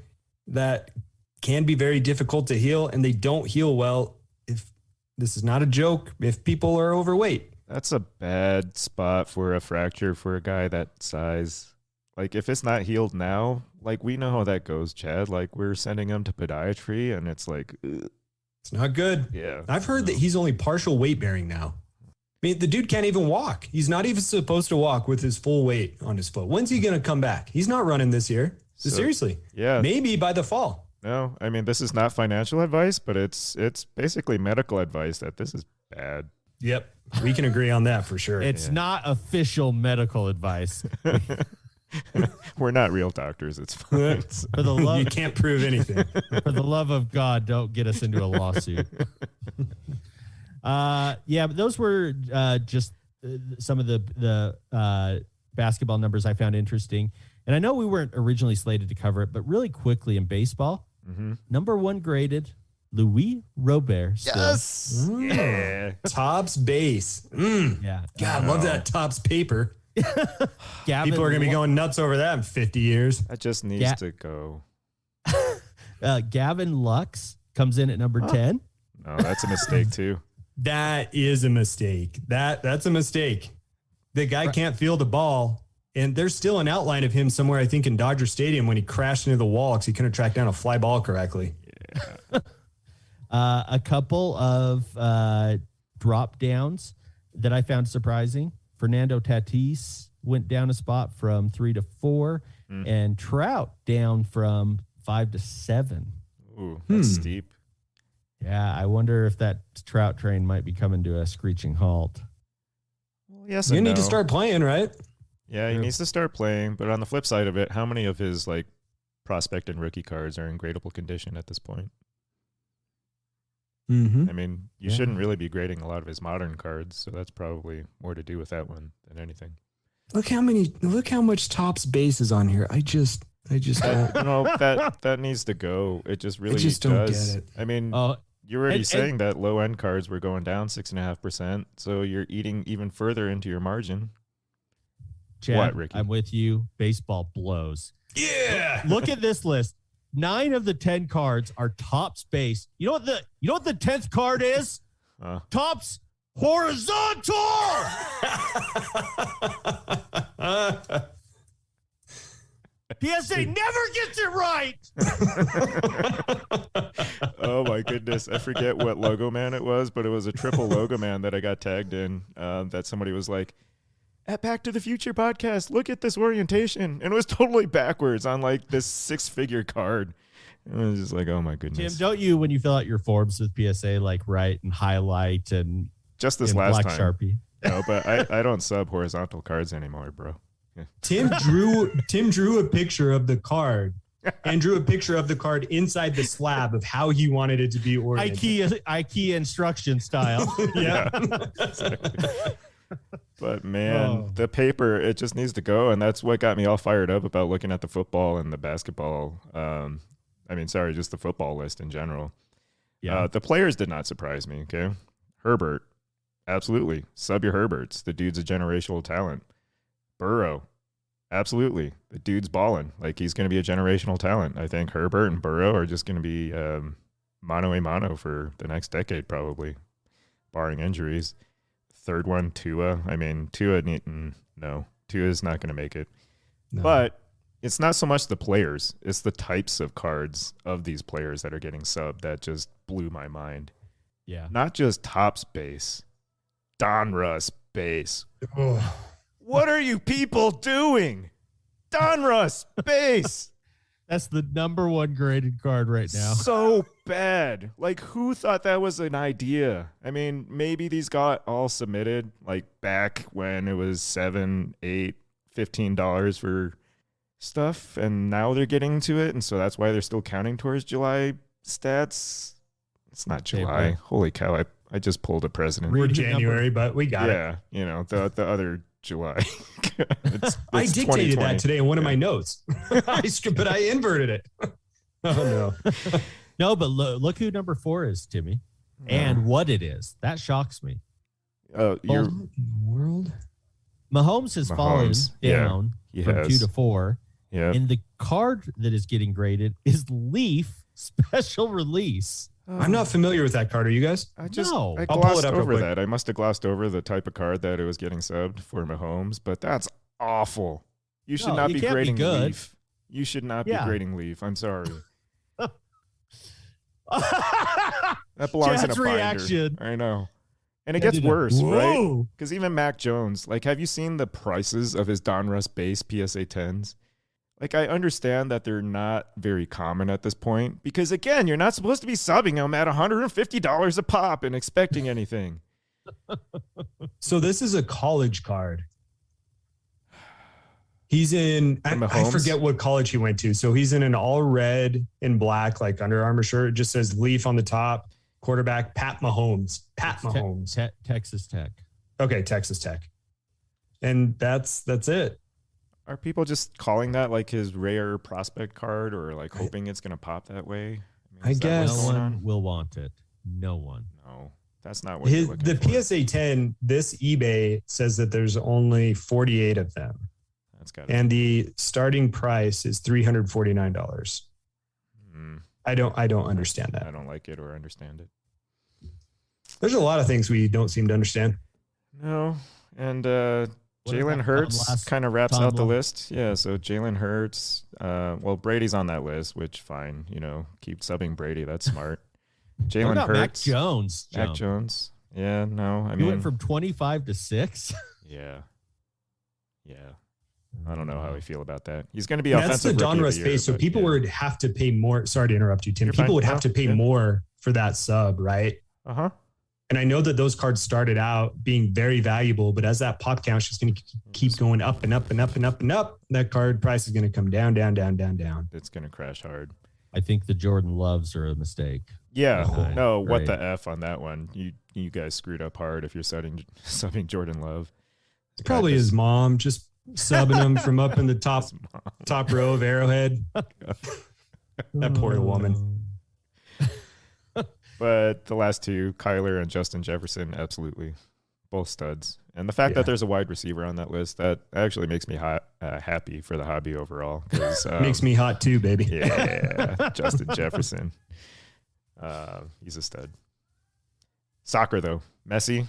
that can be very difficult to heal, and they don't heal well. If this is not a joke, if people are overweight. That's a bad spot for a fracture for a guy that size. Like, if it's not healed now, like, we know how that goes, Chad. Like, we're sending him to podiatry, and it's like, ugh. It's not good. Yeah. I've heard that he's only partial weight bearing now. I mean, the dude can't even walk. He's not even supposed to walk with his full weight on his foot. When's he going to come back? He's not running this year. So, seriously. Yeah. Maybe by the fall. No, I mean, this is not financial advice, but it's basically medical advice that this is bad. Yep. We can agree on that for sure. It's not official medical advice. We're not real doctors. It's fine. For the love, you can't prove anything. For the love of God, don't get us into a lawsuit. But those were just some of the basketball numbers I found interesting. And I know we weren't originally slated to cover it, but really quickly in baseball, number 1 graded, Luis Robert. Yes. Yeah. Topps base. Yeah. God, I love that Topps paper. People are going to be going nuts over that in 50 years. That just needs to go. Gavin Lux comes in at number 10. No, that's a mistake too. That is a mistake. That's a mistake. The guy can't field the ball. And there's still an outline of him somewhere, I think, in Dodger Stadium when he crashed into the wall because he couldn't track down a fly ball correctly. Yeah. A couple of drop downs that I found surprising. Fernando Tatis went down a spot from 3 to 4, and Trout down from 5 to 7. Ooh, that's steep. Yeah, I wonder if that Trout train might be coming to a screeching halt. Well, yes, you need to start playing, right? Yeah, he needs to start playing. But on the flip side of it, how many of his prospect and rookie cards are in gradable condition at this point? Mm-hmm. I mean, you shouldn't really be grading a lot of his modern cards, so that's probably more to do with that one than anything. Look how much Topps base is on here. I just don't. That needs to go. It just really just does. don't get it. I mean, you're already saying that low end cards were going down 6.5%, so you're eating even further into your margin. Chad, what, Ricky? I'm with you. Baseball blows. Yeah. Look at this list. 9 of the 10 cards are Topps base. You know what the 10th card is? Topps horizontal. PSA never gets it right. Oh my goodness. I forget what logo man it was, but it was a triple logo man that I got tagged in, that somebody was like, at Back to the Future podcast, look at this orientation. And it was totally backwards on like this 6-figure card. And I was just like, oh my goodness. Tim, don't you, when you fill out your forms with PSA, like write and highlight and just this last black time. Sharpie? No, but I don't sub horizontal cards anymore, bro. Yeah. Tim drew a picture of the card and drew a picture of the card inside the slab of how he wanted it to be oriented. IKEA instruction style. Yeah. Exactly. But man, the paper, it just needs to go. And that's what got me all fired up about looking at the football and the basketball. Just the football list in general. Yeah. The players did not surprise me. Okay. Herbert. Absolutely. Sub your Herberts. The dude's a generational talent. Burrow. Absolutely. The dude's balling. Like, he's going to be a generational talent. I think Herbert and Burrow are just going to be mano a mano for the next decade, probably, barring injuries. Third one, Tua. I mean, Tua is not going to make it. No. But it's not so much the players. It's the types of cards of these players that are getting subbed that just blew my mind. Yeah. Not just Topps base. Donruss base. Oh. What are you people doing? Donruss base. That's the number 1 graded card right now. So bad. Like, who thought that was an idea? I mean, maybe these got all submitted like back when it was $7, $8, $15 for stuff, and now they're getting to it, and so that's why they're still counting towards July stats. It's not July. Okay. Holy cow! I just pulled a president. We're January, but we got it. Yeah, you know, the other July. it's I dictated that today in one of my notes. But I inverted it. Oh no. No, but look who number 4 is, Timmy, and what it is. That shocks me. You're in the world. Mahomes has fallen down from 2 to 4. Yeah. And the card that is getting graded is Leaf Special Release. I'm not familiar with that card. Are you guys? I I'll pull glossed it up real over quick. that. I must have glossed over the type of card that it was getting subbed for Mahomes, but that's awful. You should not be grading Leaf. You should not be grading Leaf. I'm sorry. That belongs Chad's in a binder. reaction. I know. And it gets worse, right? Because even Mac Jones, like, have you seen the prices of his Donruss base PSA 10s? Like, I understand that they're not very common at this point because, again, you're not supposed to be subbing them at $150 a pop and expecting anything. So this is a college card. He's in, I forget what college he went to. So he's in an all red and black, like Under Armour shirt. It just says Leaf on the top. Quarterback, Pat Mahomes. Texas Tech. Okay, Texas Tech. And that's it. Are people just calling that like his rare prospect card or like hoping it's going to pop that way? I guess. No one will want it. No one. No, that's not what you're looking the for. PSA 10, this eBay says that there's only 48 of them. And the starting price is $349. I don't understand that. I don't like it or understand it. There's a lot of things we don't seem to understand. No. And Jalen Hurts kind of wraps out the list. Yeah, so Jalen Hurts. Well, Brady's on that list, which fine. You know, keep subbing Brady. That's smart. Jalen Hurts. Mac Jones. Mac Jones. Yeah, no. I mean, mean, went from 25 to 6. Yeah. I don't know how I feel about that. He's going to be offensive. That's the Donruss space. So people would have to pay more. Sorry to interrupt you, Tim. People would have to pay more for that sub, right? Uh-huh. And I know that those cards started out being very valuable, but as that pop count is just going to keep going up and up and up and up and up, that card price is going to come down, down, down, down, down. It's going to crash hard. I think the Jordan Loves are a mistake. Yeah, Oh, no, what great. the F on that one? You guys screwed up hard if you're subbing Jordan Love. It's probably his mom just subbing him from up in the top row of Arrowhead. That poor woman. But the last two, Kyler and Justin Jefferson, absolutely. Both studs. And the fact that there's a wide receiver on that list, that actually makes me happy for the hobby overall. Makes me hot too, baby. Yeah, Justin Jefferson. He's a stud. Soccer, though. Messi,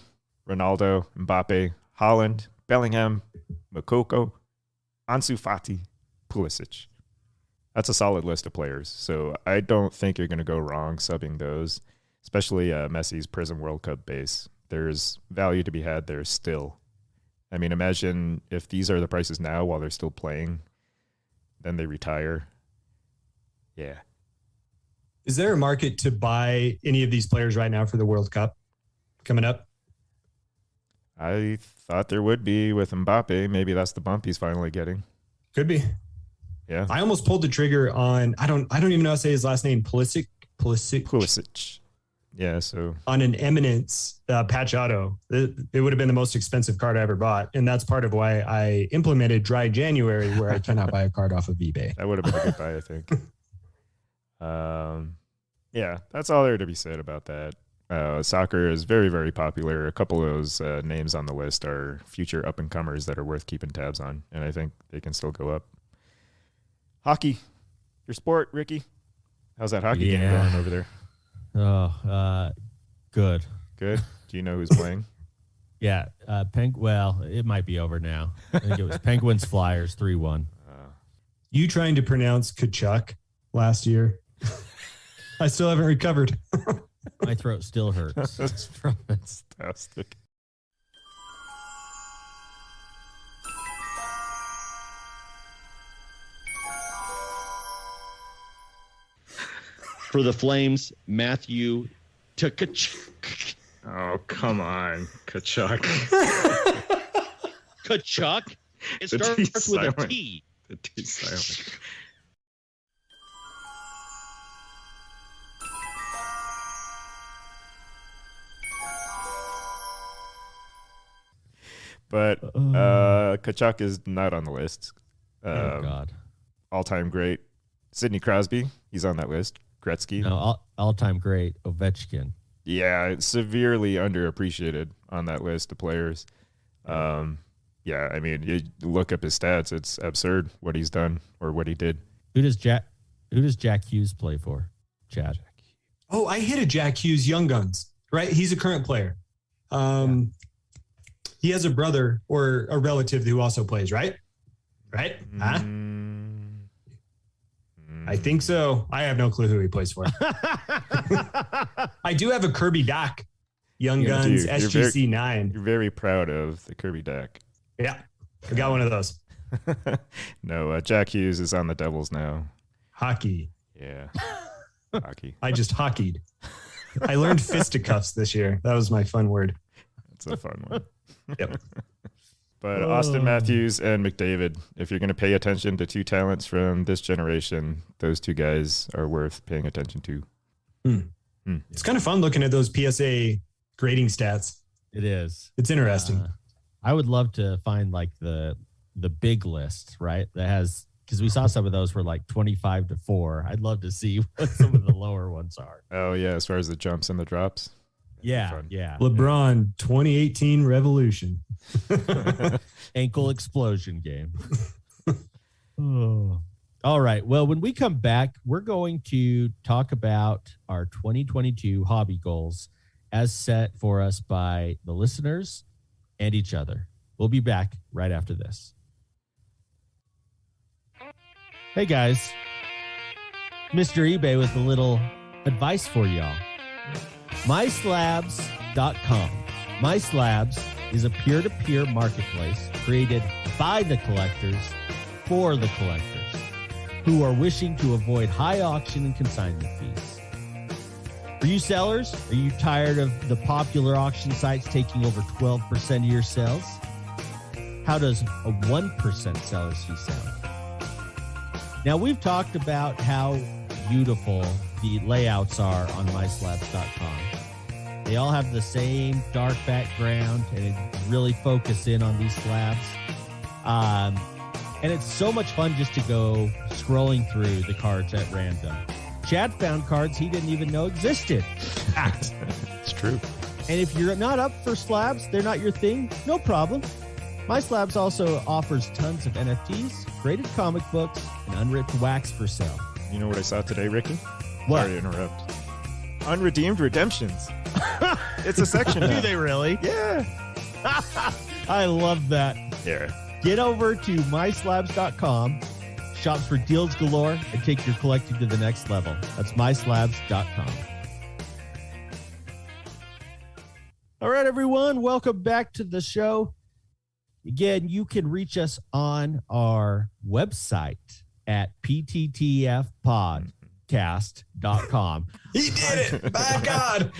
Ronaldo, Mbappe, Haaland, Bellingham, Moukoko, Ansu Fati, Pulisic. That's a solid list of players. So I don't think you're going to go wrong subbing those, especially Messi's Prism World Cup base. There's value to be had there still. I mean, imagine if these are the prices now while they're still playing, then they retire. Yeah. Is there a market to buy any of these players right now for the World Cup coming up? I thought there would be with Mbappe. Maybe that's the bump he's finally getting. Could be. Yeah. I almost pulled the trigger on, I don't even know how to say his last name, Pulisic. Yeah, so On an Eminence patch auto. It would have been the most expensive card I ever bought. And that's part of why I implemented Dry January, where I cannot buy a card off of eBay. that would have been a good buy, I think. Yeah, that's all there to be said about that. Soccer is very, very popular. A couple of those names on the list are future up-and-comers that are worth keeping tabs on, and I think they can still go up. Hockey, your sport, Ricky. How's that hockey game going over there? Oh, good. Good. Do you know who's playing? Yeah. Well, it might be over now. I think it was Penguins Flyers 3-1. You trying to pronounce Kachuk last year? I still haven't recovered. My throat still hurts. That's fantastic. For the Flames, Matthew Tkachuk. Oh, come on, Kachuk. Kachuk? It The starts T with silent. a T. The T silent. But Kachuk is not on the list. Oh, God. All-time great. Sidney Crosby, he's on that list. Gretzky. No, all-time great, Ovechkin. Yeah, severely underappreciated on that list of players. Yeah, I mean, you look up his stats, it's absurd what he's done or what he did. Who does Jack Hughes play for, Chad? Oh, I hit a Jack Hughes Young Guns, right? He's a current player. He has a brother or a relative who also plays, right? Right? Huh? I think so. I have no clue who he plays for. I do have a Kirby Doc, Young Guns, Dude, SGC 9. You're very proud of the Kirby deck. Yeah, I got one of those. No, Jack Hughes is on the Devils now. Hockey. Yeah. Hockey. I just hockeyed. I learned fisticuffs this year. That was my fun word. That's a fun one. Yep. But Austin Matthews and McDavid, if you're going to pay attention to two talents from this generation, those two guys are worth paying attention to. It's kind of fun looking at those PSA grading stats. It is. It's interesting. I would love to find like the big list, right? That has, because we saw some of those were like 25-4. I'd love to see what some of the lower ones are. Oh, yeah, as far as the jumps and the drops. Yeah. LeBron 2018 Revolution. Ankle explosion game. Oh. All right. Well, when we come back, we're going to talk about our 2022 hobby goals as set for us by the listeners and each other. We'll be back right after this. Hey, guys. Mr. eBay with a little advice for y'all. MySlabs.com. MySlabs is a peer-to-peer marketplace created by the collectors for the collectors who are wishing to avoid high auction and consignment fees. For you sellers, are you tired of the popular auction sites taking over 12% of your sales? How does a 1% seller's fee sound? Now, we've talked about how beautiful the layouts are on myslabs.com. They all have the same dark background and it really focus in on these slabs. And it's so much fun just to go scrolling through the cards at random. Chad found cards he didn't even know existed. It's true. And if you're not up for slabs, they're not your thing, no problem. My Slabs also offers tons of NFTs, graded comic books, and unripped wax for sale. You know what I saw today, Ricky? What? Sorry to interrupt. Unredeemed redemptions. It's a section Do now. they really? Yeah. I love that. Yeah. Get over to myslabs.com, shop for deals galore, and take your collecting to the next level. That's myslabs.com. All right, everyone. Welcome back to the show. Again, you can reach us on our website at pttfpodcast.com. He did it. By God.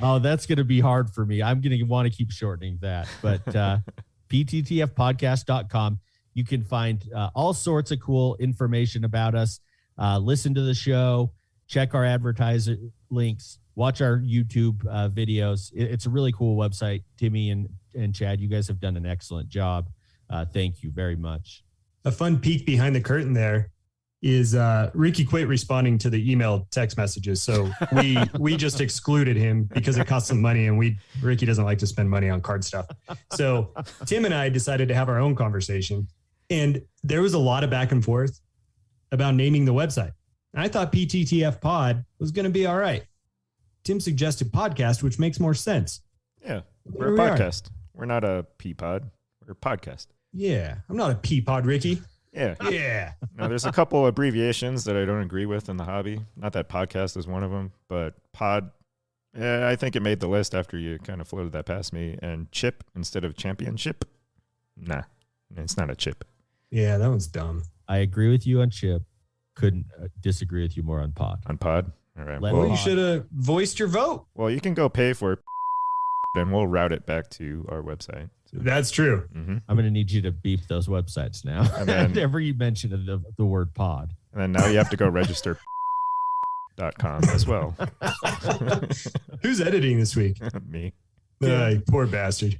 Oh, that's going to be hard for me. I'm going to want to keep shortening that. But pttfpodcast.com. You can find all sorts of cool information about us. Listen to the show. Check our advertiser links. Watch our YouTube videos. It's a really cool website. Timmy and Chad, you guys have done an excellent job. Thank you very much. A fun peek behind the curtain there is Ricky quit responding to the email text messages. So we just excluded him because it costs some money and Ricky doesn't like to spend money on card stuff. So Tim and I decided to have our own conversation and there was a lot of back and forth about naming the website. And I thought PTTF Pod was going to be all right. Tim suggested podcast, which makes more sense. Yeah. We're a podcast. We're not a P-pod. We're a podcast. Yeah. I'm not a P-pod, Ricky. Yeah. Yeah. Now, there's a couple abbreviations that I don't agree with in the hobby. Not that podcast is one of them, but pod, I think it made the list after you kind of floated that past me. And chip instead of championship. Nah, it's not a chip. Yeah, that was dumb. I agree with you on Chip. Couldn't disagree with you more on Pod. On pod? All right. Let Well, me- you should have voiced your vote. Well, you can go pay for it, and we'll route it back to our website. That's true. Mm-hmm. I'm going to need you to beep those websites now. And then- Every mention of the word pod. And then now you have to go register .com as well. Who's editing this week? Me. Poor bastard.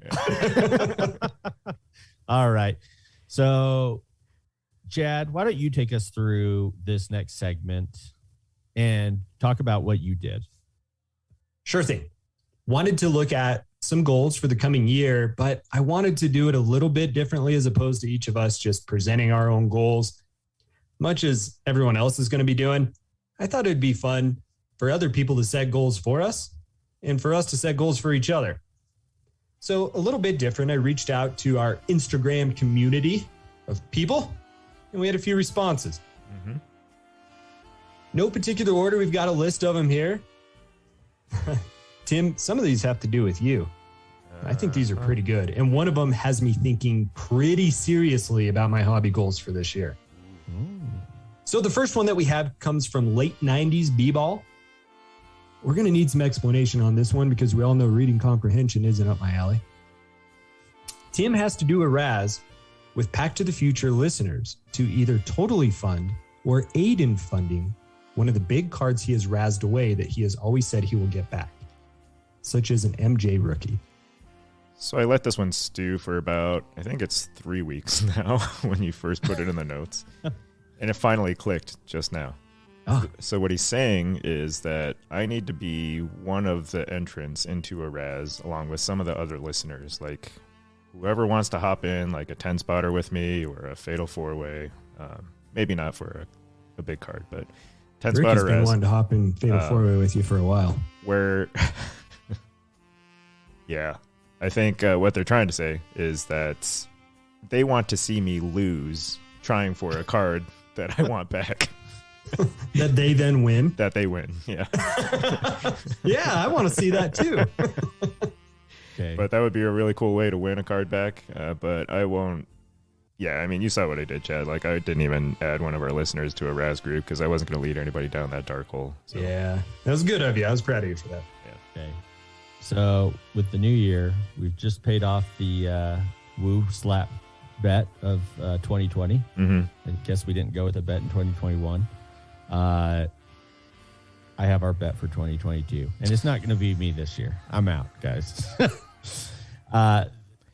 All right. So, Chad, why don't you take us through this next segment and talk about what you did? Sure thing. Wanted to look at some goals for the coming year, but I wanted to do it a little bit differently as opposed to each of us just presenting our own goals. Much as everyone else is going to be doing, I thought it'd be fun for other people to set goals for us and for us to set goals for each other. So a little bit different. I reached out to our Instagram community of people and we had a few responses. Mm-hmm. No particular order. We've got a list of them here. Tim, some of these have to do with you. I think these are pretty good. And one of them has me thinking pretty seriously about my hobby goals for this year. So the first one that we have comes from late 90s b-ball. We're going to need some explanation on this one because we all know reading comprehension isn't up my alley. Tim has to do a Raz with Pack to the Future listeners to either totally fund or aid in funding one of the big cards he has razzed away that he has always said he will get back, such as an MJ rookie. So I let this one stew for about, I think it's 3 weeks now when you first put it in the notes. And it finally clicked just now. Ah. So what he's saying is that I need to be one of the entrants into a Raz along with some of the other listeners. Like whoever wants to hop in, like a 10 spotter with me or a fatal 4-way. Maybe not for a big card, but 10 Ricky's spotter been Raz. wanting to hop in Fatal 4-Way with you for a while. Where, yeah, I think what they're trying to say is that they want to see me lose trying for a card that I want back. That they then win. That they win, yeah. Yeah, I want to see that too. Okay. But that would be a really cool way to win a card back. But I won't. Yeah, I mean, you saw what I did, Chad. Like, I didn't even add one of our listeners to a Raz group because I wasn't going to lead anybody down that dark hole. So. Yeah, that was good of you. I was proud of you for that. Okay. So with the new year, we've just paid off the Woo slap bet of 2020. Mm-hmm. I guess we didn't go with a bet in 2021. I have our bet for 2022, and it's not going to be me this year. I'm out, guys.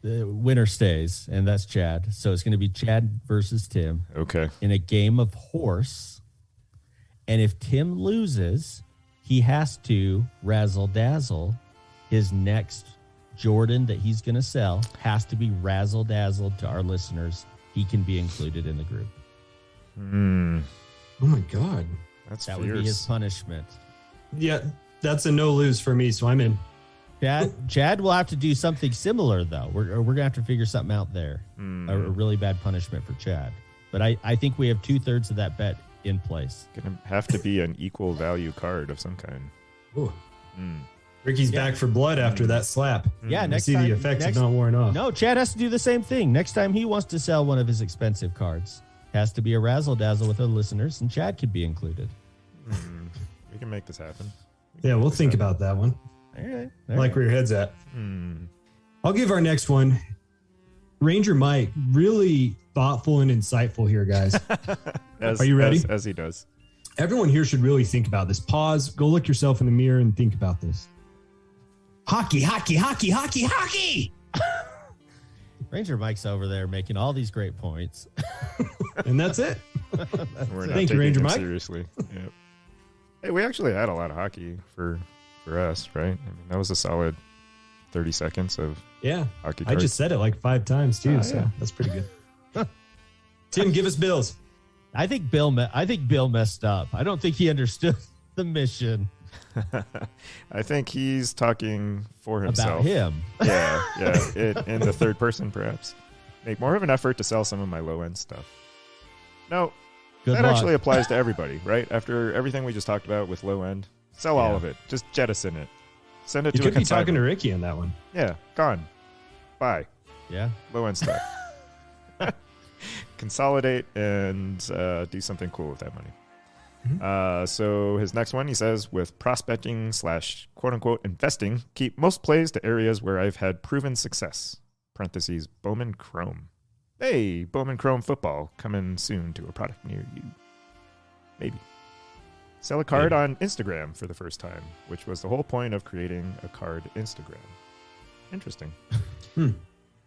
The winner stays, and that's Chad. So it's going to be Chad versus Tim. Okay. In a game of horse. And if Tim loses, he has to razzle dazzle his next Jordan that he's going to sell has to be razzle dazzled to our listeners. He can be included in the group. Oh my God. That That would be his punishment. Yeah, that's a no lose for me, so I'm in. Chad will have to do something similar, though. We're going to have to figure something out there. A really bad punishment for Chad. But I think we have 2/3 of that bet in place. Gonna have to be an equal value card of some kind. Ooh. Ricky's back for blood after that slap. Yeah, I next see time, the effects have not worn off. No, Chad has to do the same thing. Next time he wants to sell one of his expensive cards, has to be a razzle dazzle with our listeners, and Chad could be included. We can make this happen. Yeah, we'll think about that one. All right. Like where your head's at. I'll give our next one. Ranger Mike, really thoughtful and insightful here, guys. Are you ready? As he does. Everyone here should really think about this. Pause, go look yourself in the mirror and think about this. Hockey, hockey, hockey, hockey, hockey. Ranger Mike's over there making all these great points. And that's it. We're not Thank you, taking Ranger him Mike. seriously. Yep. Hey, we actually had a lot of hockey for us, right? I mean, that was a solid 30 seconds of Yeah. hockey I cards. just said it like 5 times too, so yeah. that's pretty good. Tim, give us bills. I think Bill messed up. I don't think he understood the mission I think he's talking for himself. about him. Yeah. In the third person, perhaps. Make more of an effort to sell some of my low-end stuff. No, Good that luck. actually applies to everybody, right? After everything we just talked about with low-end, sell all of it. Just jettison it. Send it You to a could be talking to consignment. Ricky on that one. Yeah, gone. Bye. Yeah. Low-end stuff. Consolidate and do something cool with that money. So his next one, he says, with prospecting / quote-unquote investing, keep most plays to areas where I've had proven success. Parentheses, Bowman Chrome. Hey, Bowman Chrome football coming soon to a product near you. Maybe. Sell a card on Instagram for the first time, which was the whole point of creating a card Instagram. Interesting.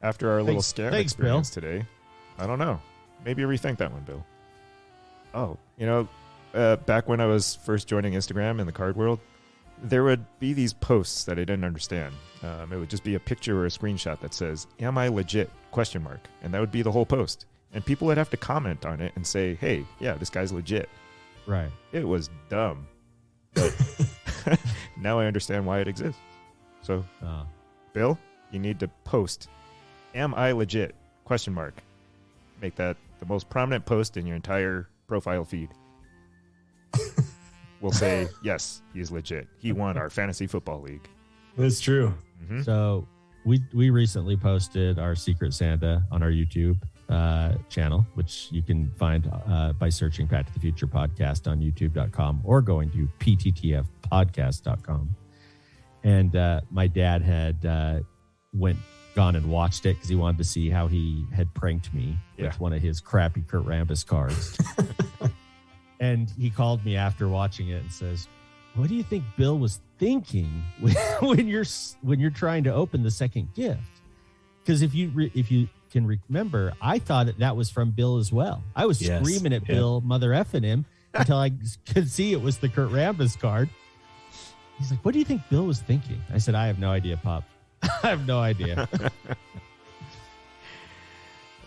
After our little scam Thanks, experience today, I don't know. Maybe rethink that one, Bill. Oh, back when I was first joining Instagram in the card world, there would be these posts that I didn't understand. It would just be a picture or a screenshot that says, "Am I legit?" ? And that would be the whole post. And people would have to comment on it and say, "Hey, yeah, this guy's legit." Right. It was dumb. But now I understand why it exists. So, Bill, you need to post, "Am I legit?" ? Make that the most prominent post in your entire profile feed. We'll say, yes, he's legit. He won our fantasy football league. That's true. Mm-hmm. So we recently posted our Secret Santa on our YouTube channel, which you can find by searching Pat to the Future Podcast on youtube.com or going to pttfpodcast.com. And my dad had gone and watched it because he wanted to see how he had pranked me with one of his crappy Kurt Rambis cards. And he called me after watching it and says, "What do you think Bill was thinking when you're trying to open the second gift?" Because if you can remember, I thought that was from Bill as well. I was screaming at Bill, mother effing him, until I could see it was the Kurt Rambis card. He's like, "What do you think Bill was thinking?" I said, "I have no idea, Pop. I have no idea."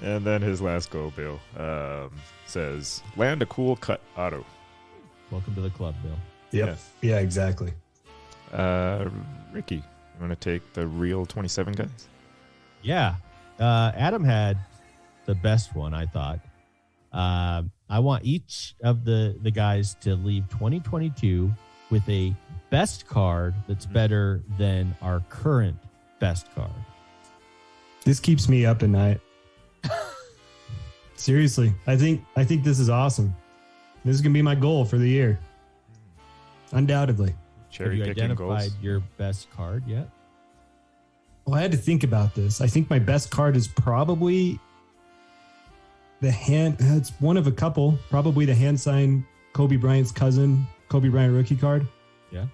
And then his last goal, Bill, says, "Land a cool cut auto." Welcome to the club, Bill. Yep. Yeah, exactly. Ricky, you want to take the real 27 guys? Yeah. Adam had the best one, I thought. I want each of the guys to leave 2022 with a best card that's better than our current best card. This keeps me up at night. Seriously, I think this is awesome. This is gonna be my goal for the year, undoubtedly. Cherry Have you picking identified goals. your best card yet? Well, I had to think about this. I think my best card is probably the hand. It's one of a couple. Probably the hand sign Kobe Bryant's cousin, Kobe Bryant rookie card. Yeah.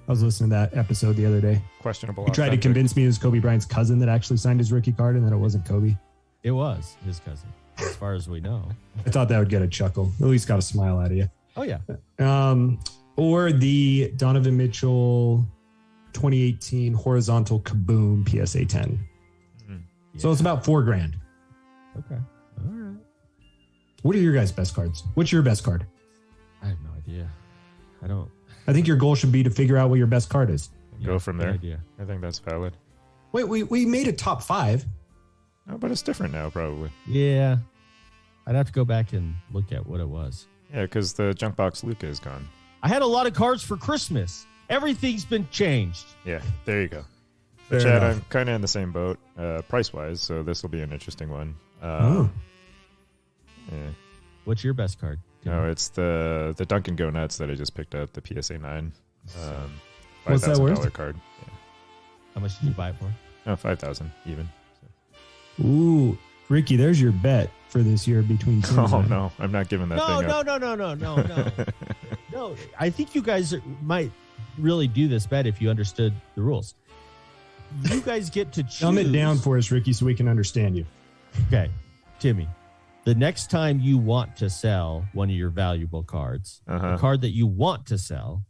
I was listening to that episode the other day. Questionable. He tried to authentic. convince me it was Kobe Bryant's cousin that actually signed his rookie card and that it wasn't Kobe. It was his cousin, as far as we know. I thought that would get a chuckle. At least got a smile out of you. Oh, yeah. Or the Donovan Mitchell 2018 horizontal kaboom PSA 10. So it's about $4,000. Okay. All right. What are your guys' best cards? What's your best card? I have no idea. I don't. I think your goal should be to figure out what your best card is. Go from no there. idea. I think that's valid. Wait, we made a top 5. No, but it's different now, probably. Yeah. I'd have to go back and look at what it was. Yeah, because the junk box Luca is gone. I had a lot of cards for Christmas. Everything's been changed. Yeah, there you go. Fair Chad, enough. I'm kind of in the same boat, price-wise, so this will be an interesting one. Oh. Yeah. What's your best card? No, it's the Dunkin' Go Nuts that I just picked up, the PSA 9. What's that worth? $5,000 card. Yeah. How much did you buy it for? No, 5,000 even. Ooh, Ricky, there's your bet for this year between Tim and Oh I. no, I'm not giving that No, thing up. no. No, I think you guys might really do this bet if you understood the rules. You guys get to choose. Dumb it down for us, Ricky, so we can understand you. Okay, Timmy. The next time you want to sell one of your valuable cards, the card that you want to sell,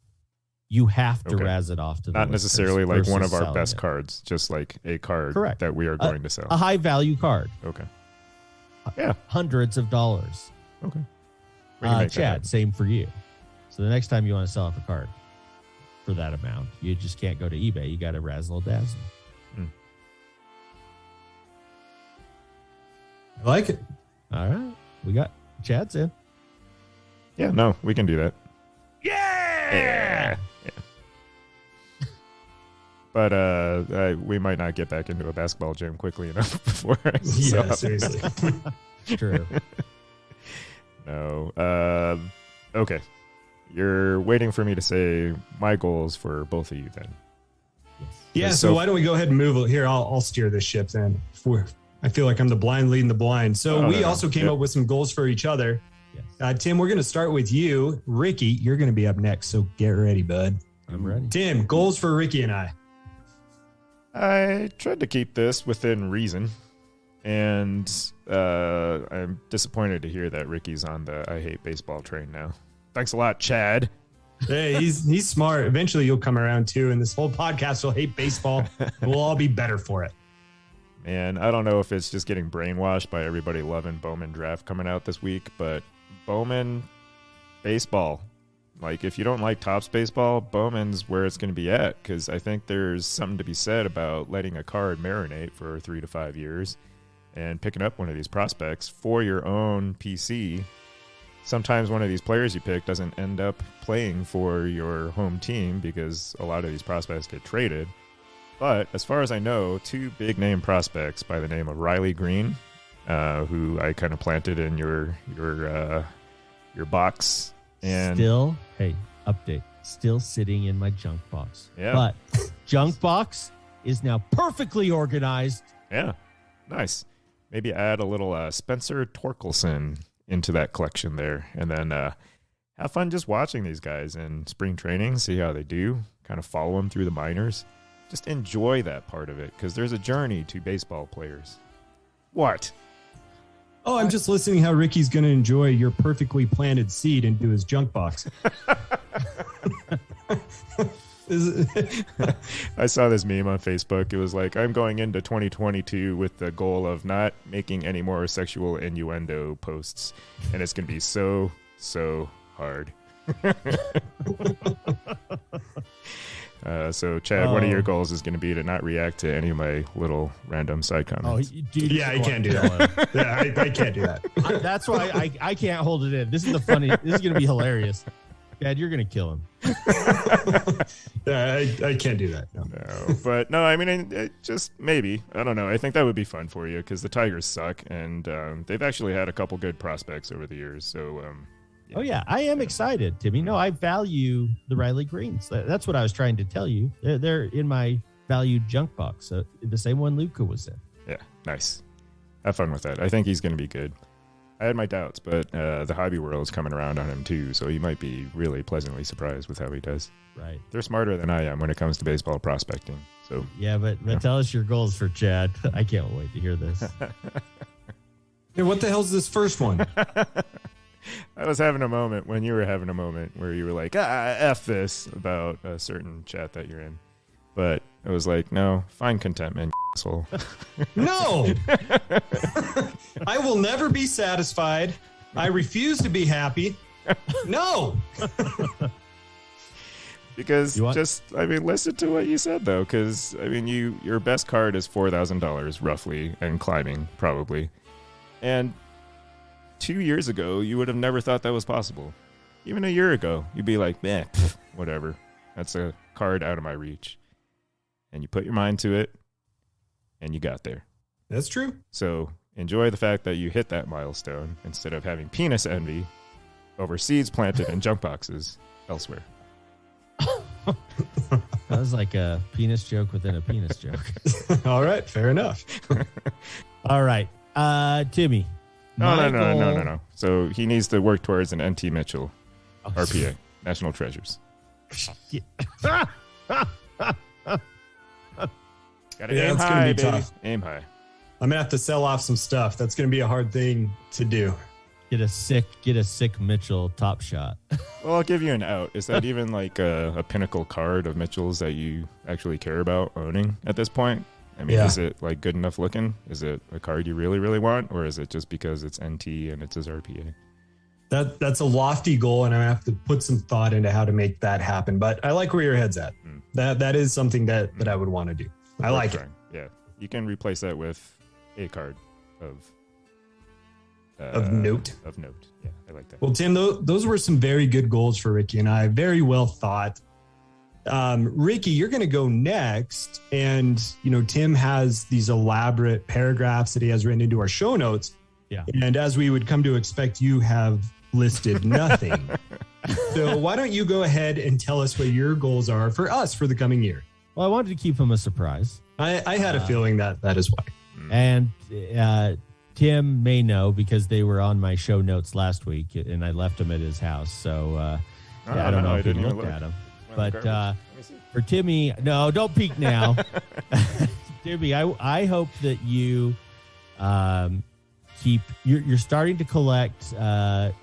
you have to Okay. razz it off to the Not listeners necessarily like one versus of our selling best it. cards, just like a card Correct. that we are going to sell. A high value card. Okay. Yeah. Hundreds of dollars. Okay. We can make that Chad, happen. same for you. So the next time you want to sell off a card for that amount, you just can't go to eBay. You got to razzle dazzle. I like it. All right. We got Chad's in. Yeah, no, we can do that. Yeah. But we might not get back into a basketball gym quickly enough before I sell. Yeah, seriously. True. No. Okay. You're waiting for me to say my goals for both of you then. Yeah, So- so why don't we go ahead and move it? Here, I'll steer this ship then. I feel like I'm the blind leading the blind. So Oh, we no. also came Yep. up with some goals for each other. Yes. Tim, we're going to start with you. Ricky, you're going to be up next, so get ready, bud. I'm ready. Tim, goals for Ricky and I. I tried to keep this within reason, and I'm disappointed to hear that Ricky's on the I hate baseball train now. Thanks a lot, Chad. Hey, he's smart. Eventually you'll come around too, and this whole podcast will hate baseball. And we'll all be better for it. Man, I don't know if it's just getting brainwashed by everybody loving Bowman draft coming out this week, but Bowman baseball. Like, if you don't like Topps baseball, Bowman's where it's going to be at, because I think there's something to be said about letting a card marinate for 3 to 5 years and picking up one of these prospects for your own PC. Sometimes one of these players you pick doesn't end up playing for your home team because a lot of these prospects get traded. But as far as I know, 2 big name prospects by the name of Riley Green, who I kind of planted in your box, and Still, hey, update. Still sitting in my junk box. Yeah. But junk box is now perfectly organized. yeah, nice. Maybe add a little Spencer Torkelson into that collection there, and then have fun just watching these guys in spring training, see how they do, kind of follow them through the minors. Just enjoy that part of it, because there's a journey to baseball players. What? Oh, I'm just listening how Ricky's going to enjoy your perfectly planted seed into his junk box. I saw this meme on Facebook. It was like, I'm going into 2022 with the goal of not making any more sexual innuendo posts, and it's going to be so hard. So, Chad, one of your goals is going to be to not react to any of my little random side Oh, comments. dude, Yeah, I can't do that. Yeah, I can't do that. That's why I can't hold it in. This is this is going to be hilarious. Dad, you're going to kill him. Yeah, I can't do that. No. No, but no, I mean, it just maybe. I don't know. I think that would be fun for you because the Tigers suck, and they've actually had a couple good prospects over the years. So, Oh, yeah. I am excited, Timmy. No, I value the Riley Greens. That's what I was trying to tell you. They're in my valued junk box. The same one Luca was in. yeah, nice. Have fun with that. I think he's going to be good. I had my doubts, but the hobby world is coming around on him too, so he might be really pleasantly surprised with how he does. Right. They're smarter than I am when it comes to baseball prospecting. So Yeah, but tell us your goals for Chad. I can't wait to hear this. Hey, what the hell's this first one? I was having a moment when you were having a moment where you were like, F this about a certain chat that you're in. But I was like, no, find contentment, you asshole. No! I will never be satisfied. I refuse to be happy. No! Because listen to what you said, though. Because, your best card is $4,000, roughly, and climbing, probably. And 2 years ago, you would have never thought that was possible. Even a year ago, you'd be like, meh, whatever. That's a card out of my reach. And you put your mind to it, and you got there. That's true. So enjoy the fact that you hit that milestone instead of having penis envy over seeds planted in junk boxes elsewhere. That was like a penis joke within a penis joke. All right, fair enough. All right. Timmy. No. So he needs to work towards an NT Mitchell RPA, National Treasures. Gotta aim that's high, gonna be baby. tough. Aim high. I'm gonna have to sell off some stuff. That's gonna be a hard thing to do. Get a sick Mitchell top shot. Well, I'll give you an out. Is that even like a pinnacle card of Mitchell's that you actually care about owning at this point? Is it like good enough looking? Is it a card you really, really want? Or is it just because it's NT and it's his RPA? That's a lofty goal, and I have to put some thought into how to make that happen. But I like where your head's at. That is something that I would want to do. I like it. Yeah. You can replace that with a card of note. Of note. Yeah, I like that. Well, Tim, those were some very good goals for Ricky and I. Very well thought. Ricky, you're going to go next. And, Tim has these elaborate paragraphs that he has written into our show notes. Yeah. And as we would come to expect, you have listed nothing. So why don't you go ahead and tell us what your goals are for us for the coming year? Well, I wanted to keep him a surprise. I had a feeling that is why. And Tim may know because they were on my show notes last week, and I left them at his house. So I don't know if you looked at them. But for Timmy, no, don't peek now. Timmy, I hope that you you're starting to collect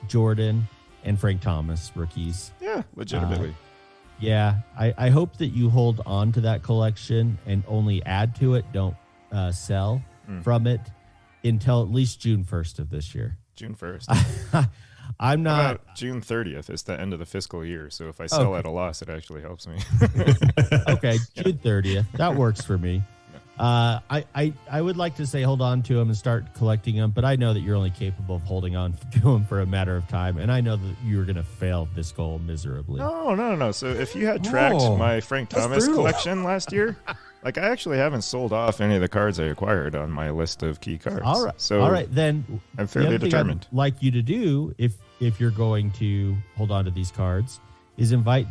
Jordan and Frank Thomas rookies. Yeah, legitimately. I hope that you hold on to that collection and only add to it. Don't sell from it until at least June 1st of this year. June 1st. I'm not. How about June 30th? It's the end of the fiscal year. So if I sell at a loss, it actually helps me. Okay, June 30th. That works for me. I would like to say hold on to them and start collecting them, but I know that you're only capable of holding on to them for a matter of time, and I know that you're going to fail this goal miserably. No. So if you had tracked my Frank Thomas collection last year, I actually haven't sold off any of the cards I acquired on my list of key cards. All right. So all right, then I'm fairly determined. I'd like you to do, if you're going to hold on to these cards, is invite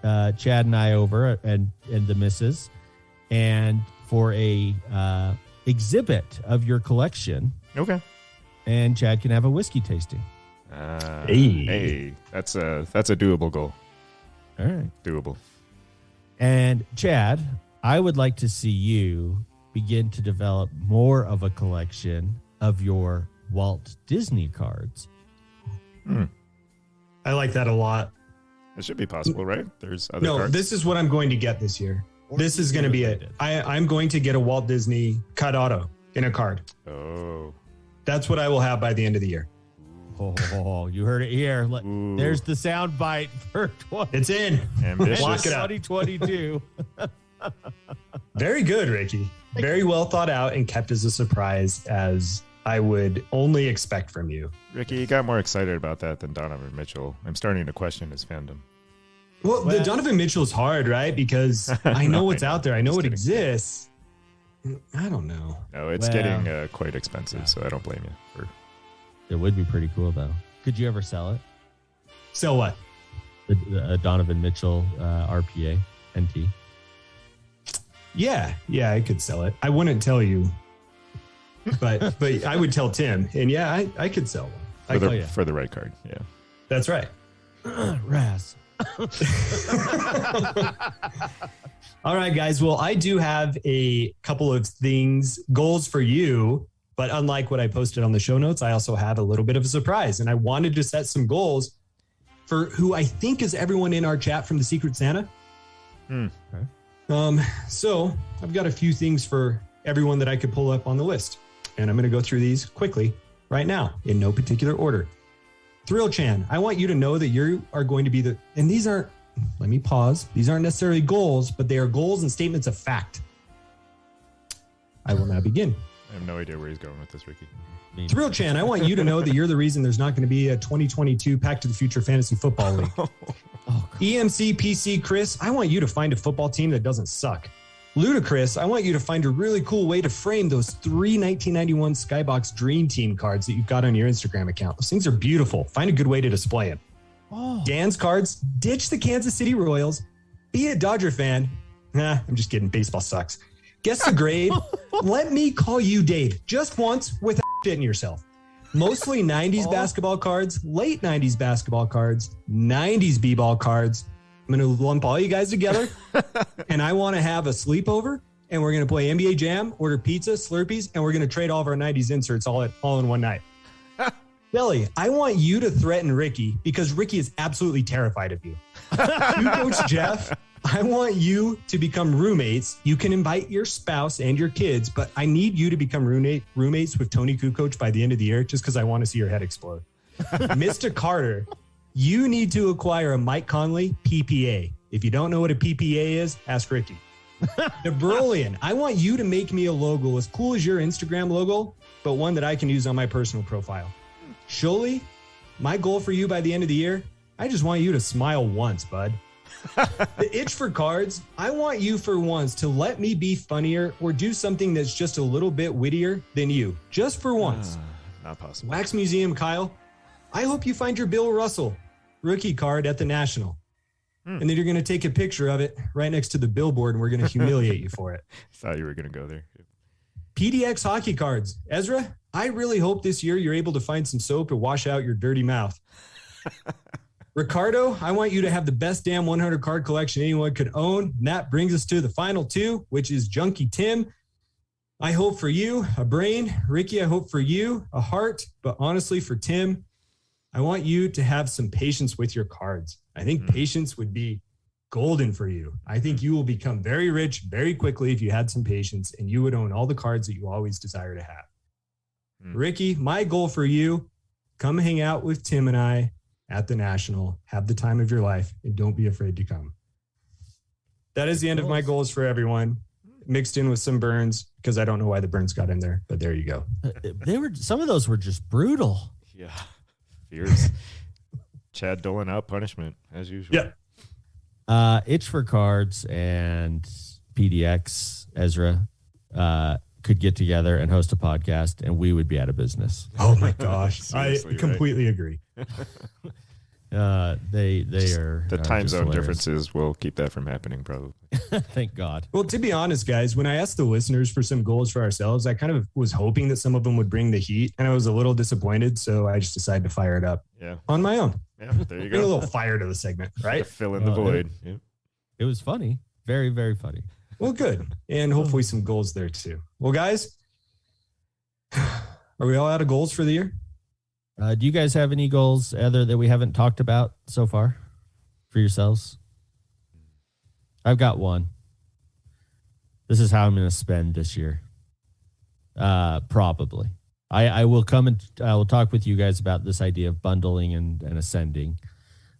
Chad and I over and the missus, and for a exhibit of your collection. Okay. And Chad can have a whiskey tasting. Hey, that's a doable goal. All right. Doable. And Chad, I would like to see you begin to develop more of a collection of your Walt Disney cards. I like that a lot. It should be possible, right? There's other cards. This is what I'm going to get this year. This is going to be it. I'm going to get a Walt Disney cut auto in a card. Oh. That's what I will have by the end of the year. Oh, you heard it here. There's the sound bite for It's in. Ambitious. Lock it up. 2022. Very good, Ricky. Very well thought out and kept as a surprise as I would only expect from you. Ricky, you got more excited about that than Donovan Mitchell. I'm starting to question his fandom. Well, the Donovan Mitchell is hard, right? Because I know what's out there. I know it exists. I don't know. No, it's getting quite expensive, so I don't blame you. It would be pretty cool, though. Could you ever sell it? Sell what? The Donovan Mitchell RPA NT? Yeah, I could sell it. I wouldn't tell you, but I would tell Tim. And yeah, I could sell one. For the right card. Yeah. That's right. Raz. All right, guys. Well, I do have a couple of goals for you, but unlike what I posted on the show notes, I also have a little bit of a surprise, and I wanted to set some goals for who I think is everyone in our chat from the Secret Santa. Okay. So I've got a few things for everyone that I could pull up on the list, and I'm going to go through these quickly right now in no particular order. Thrill Chan, I want you to know that you are going to be and these aren't, let me pause. These aren't necessarily goals, but they are goals and statements of fact. I will now begin. I have no idea where he's going with this, Ricky. Thrill Chan, I want you to know that you're the reason there's not going to be a 2022 Pack to the Future Fantasy Football League. EMC PC Chris, I want you to find a football team that doesn't suck. Ludacris, I want you to find a really cool way to frame those 3 1991 Skybox Dream Team cards that you've got on your Instagram account. Those things are beautiful. Find a good way to display them. Dan's cards, ditch the Kansas City Royals. Be a Dodger fan. Nah, I'm just kidding. Baseball sucks. Guess the grade. Let me call you Dave just once without shitting yourself. Mostly 90s basketball cards, late 90s basketball cards, 90s b-ball cards. I'm going to lump all you guys together, and I want to have a sleepover, and we're going to play NBA Jam, order pizza, Slurpees, and we're going to trade all of our 90s inserts all in one night. Billy, I want you to threaten Ricky because Ricky is absolutely terrified of you. You, Coach Jeff, I want you to become roommates. You can invite your spouse and your kids, but I need you to become roommates with Tony Kukoc by the end of the year just because I want to see your head explode. Mr. Carter, you need to acquire a Mike Conley PPA. If you don't know what a PPA is, ask Ricky. Nebrolian, I want you to make me a logo as cool as your Instagram logo, but one that I can use on my personal profile. Sholey, my goal for you by the end of the year, I just want you to smile once, bud. The itch for cards, I want you for once to let me be funnier or do something that's just a little bit wittier than you, just for once. Not possible. Wax Museum Kyle, I hope you find your Bill Russell rookie card at the National. And then you're going to take a picture of it right next to the billboard, and we're going to humiliate you for it. Thought you were going to go there. PDX hockey cards. Ezra, I really hope this year you're able to find some soap to wash out your dirty mouth. Ricardo, I want you to have the best damn 100 card collection anyone could own. And that brings us to the final two, which is Junkie Tim. I hope for you a brain. Ricky, I hope for you a heart. But honestly, for Tim, I want you to have some patience with your cards. I think patience would be golden for you. I think you will become very rich very quickly if you had some patience, and you would own all the cards that you always desire to have. Ricky, my goal for you, come hang out with Tim and I at the National. Have the time of your life, and don't be afraid to come. That is the end of my goals for everyone, mixed in with some burns, because I don't know why the burns got in there, but there you go. Some of those were just brutal. Yeah. Fierce. Chad doling out punishment, as usual. Yeah. Itch for Cards and PDX, Ezra, could get together and host a podcast, and we would be out of business. Oh my gosh. I Seriously, completely agree. They are The time just zone hilarious. differences will keep that from happening, probably. Thank God. Well, to be honest, guys, when I asked the listeners for some goals for ourselves, I kind of was hoping that some of them would bring the heat, and I was a little disappointed. So I just decided to fire it up Yeah. on my own. Yeah. There you Bring a go. little fire to the segment, right? Fill in the void. Yeah. It was funny. Very, very funny. Well, good. And hopefully some goals there too. Well, guys, are we all out of goals for the year? Do you guys have any goals other that we haven't talked about so far for yourselves? I've got one. This is how I'm going to spend this year. Probably. I will come and I will talk with you guys about this idea of bundling and ascending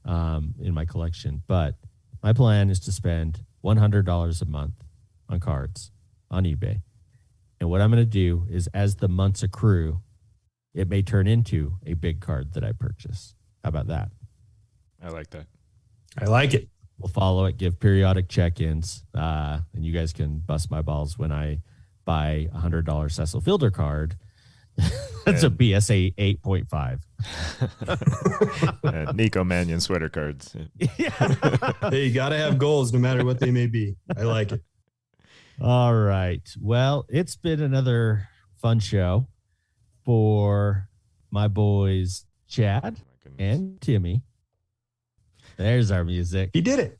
in my collection. But my plan is to spend $100 a month on cards on eBay. And what I'm going to do is, as the months accrue, it may turn into a big card that I purchase. How about that? I like that. I like it. We'll follow it, give periodic check-ins, and you guys can bust my balls when I buy a $100 Cecil Fielder card. That's a BSA 8.5. Nico Mannion sweater cards. Hey, you got to have goals no matter what they may be. I like it. All right. Well, it's been another fun show for my boys, Chad, My goodness. and Timmy. There's our music. He did it.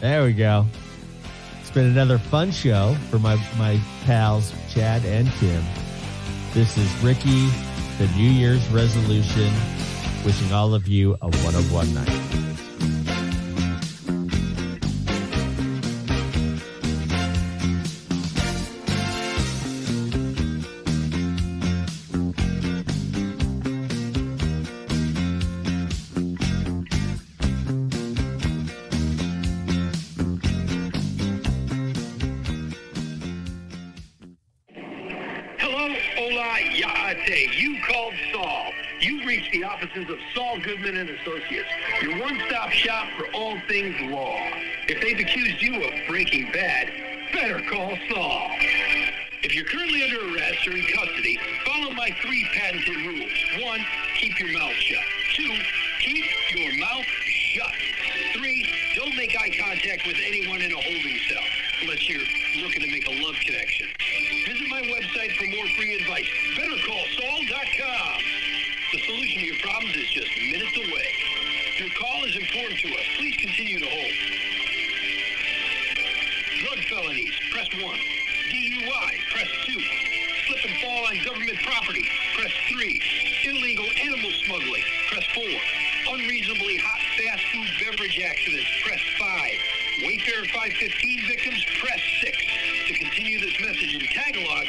There we go. It's been another fun show for my pals, Chad and Tim. This is Ricky, the New Year's resolution, wishing all of you a one-of-one night. Hello, hola, yaate. You called Saul. You've reached the offices of Saul Goodman and Associates, your one-stop shop for all things law. If they've accused you of breaking bad, better call Saul. If you're currently under arrest or in custody, follow my 3 patented rules. 1, keep your mouth shut. 2, keep your mouth shut. 3, don't make eye contact with anyone in a holding cell, unless you're looking to make a love connection. Visit my website for more free advice. BetterCallSaul.com. The solution to your problems is just minutes away. Your call is important to us. Please continue to hold. Drug felonies, press 1. DUI, press 2. Slip and fall on government property, press 3. Illegal animal smuggling, press 4. Unreasonably hot fast food beverage accidents, press 5. Wayfair 515 victims, press 6. To continue this message in Tagalog,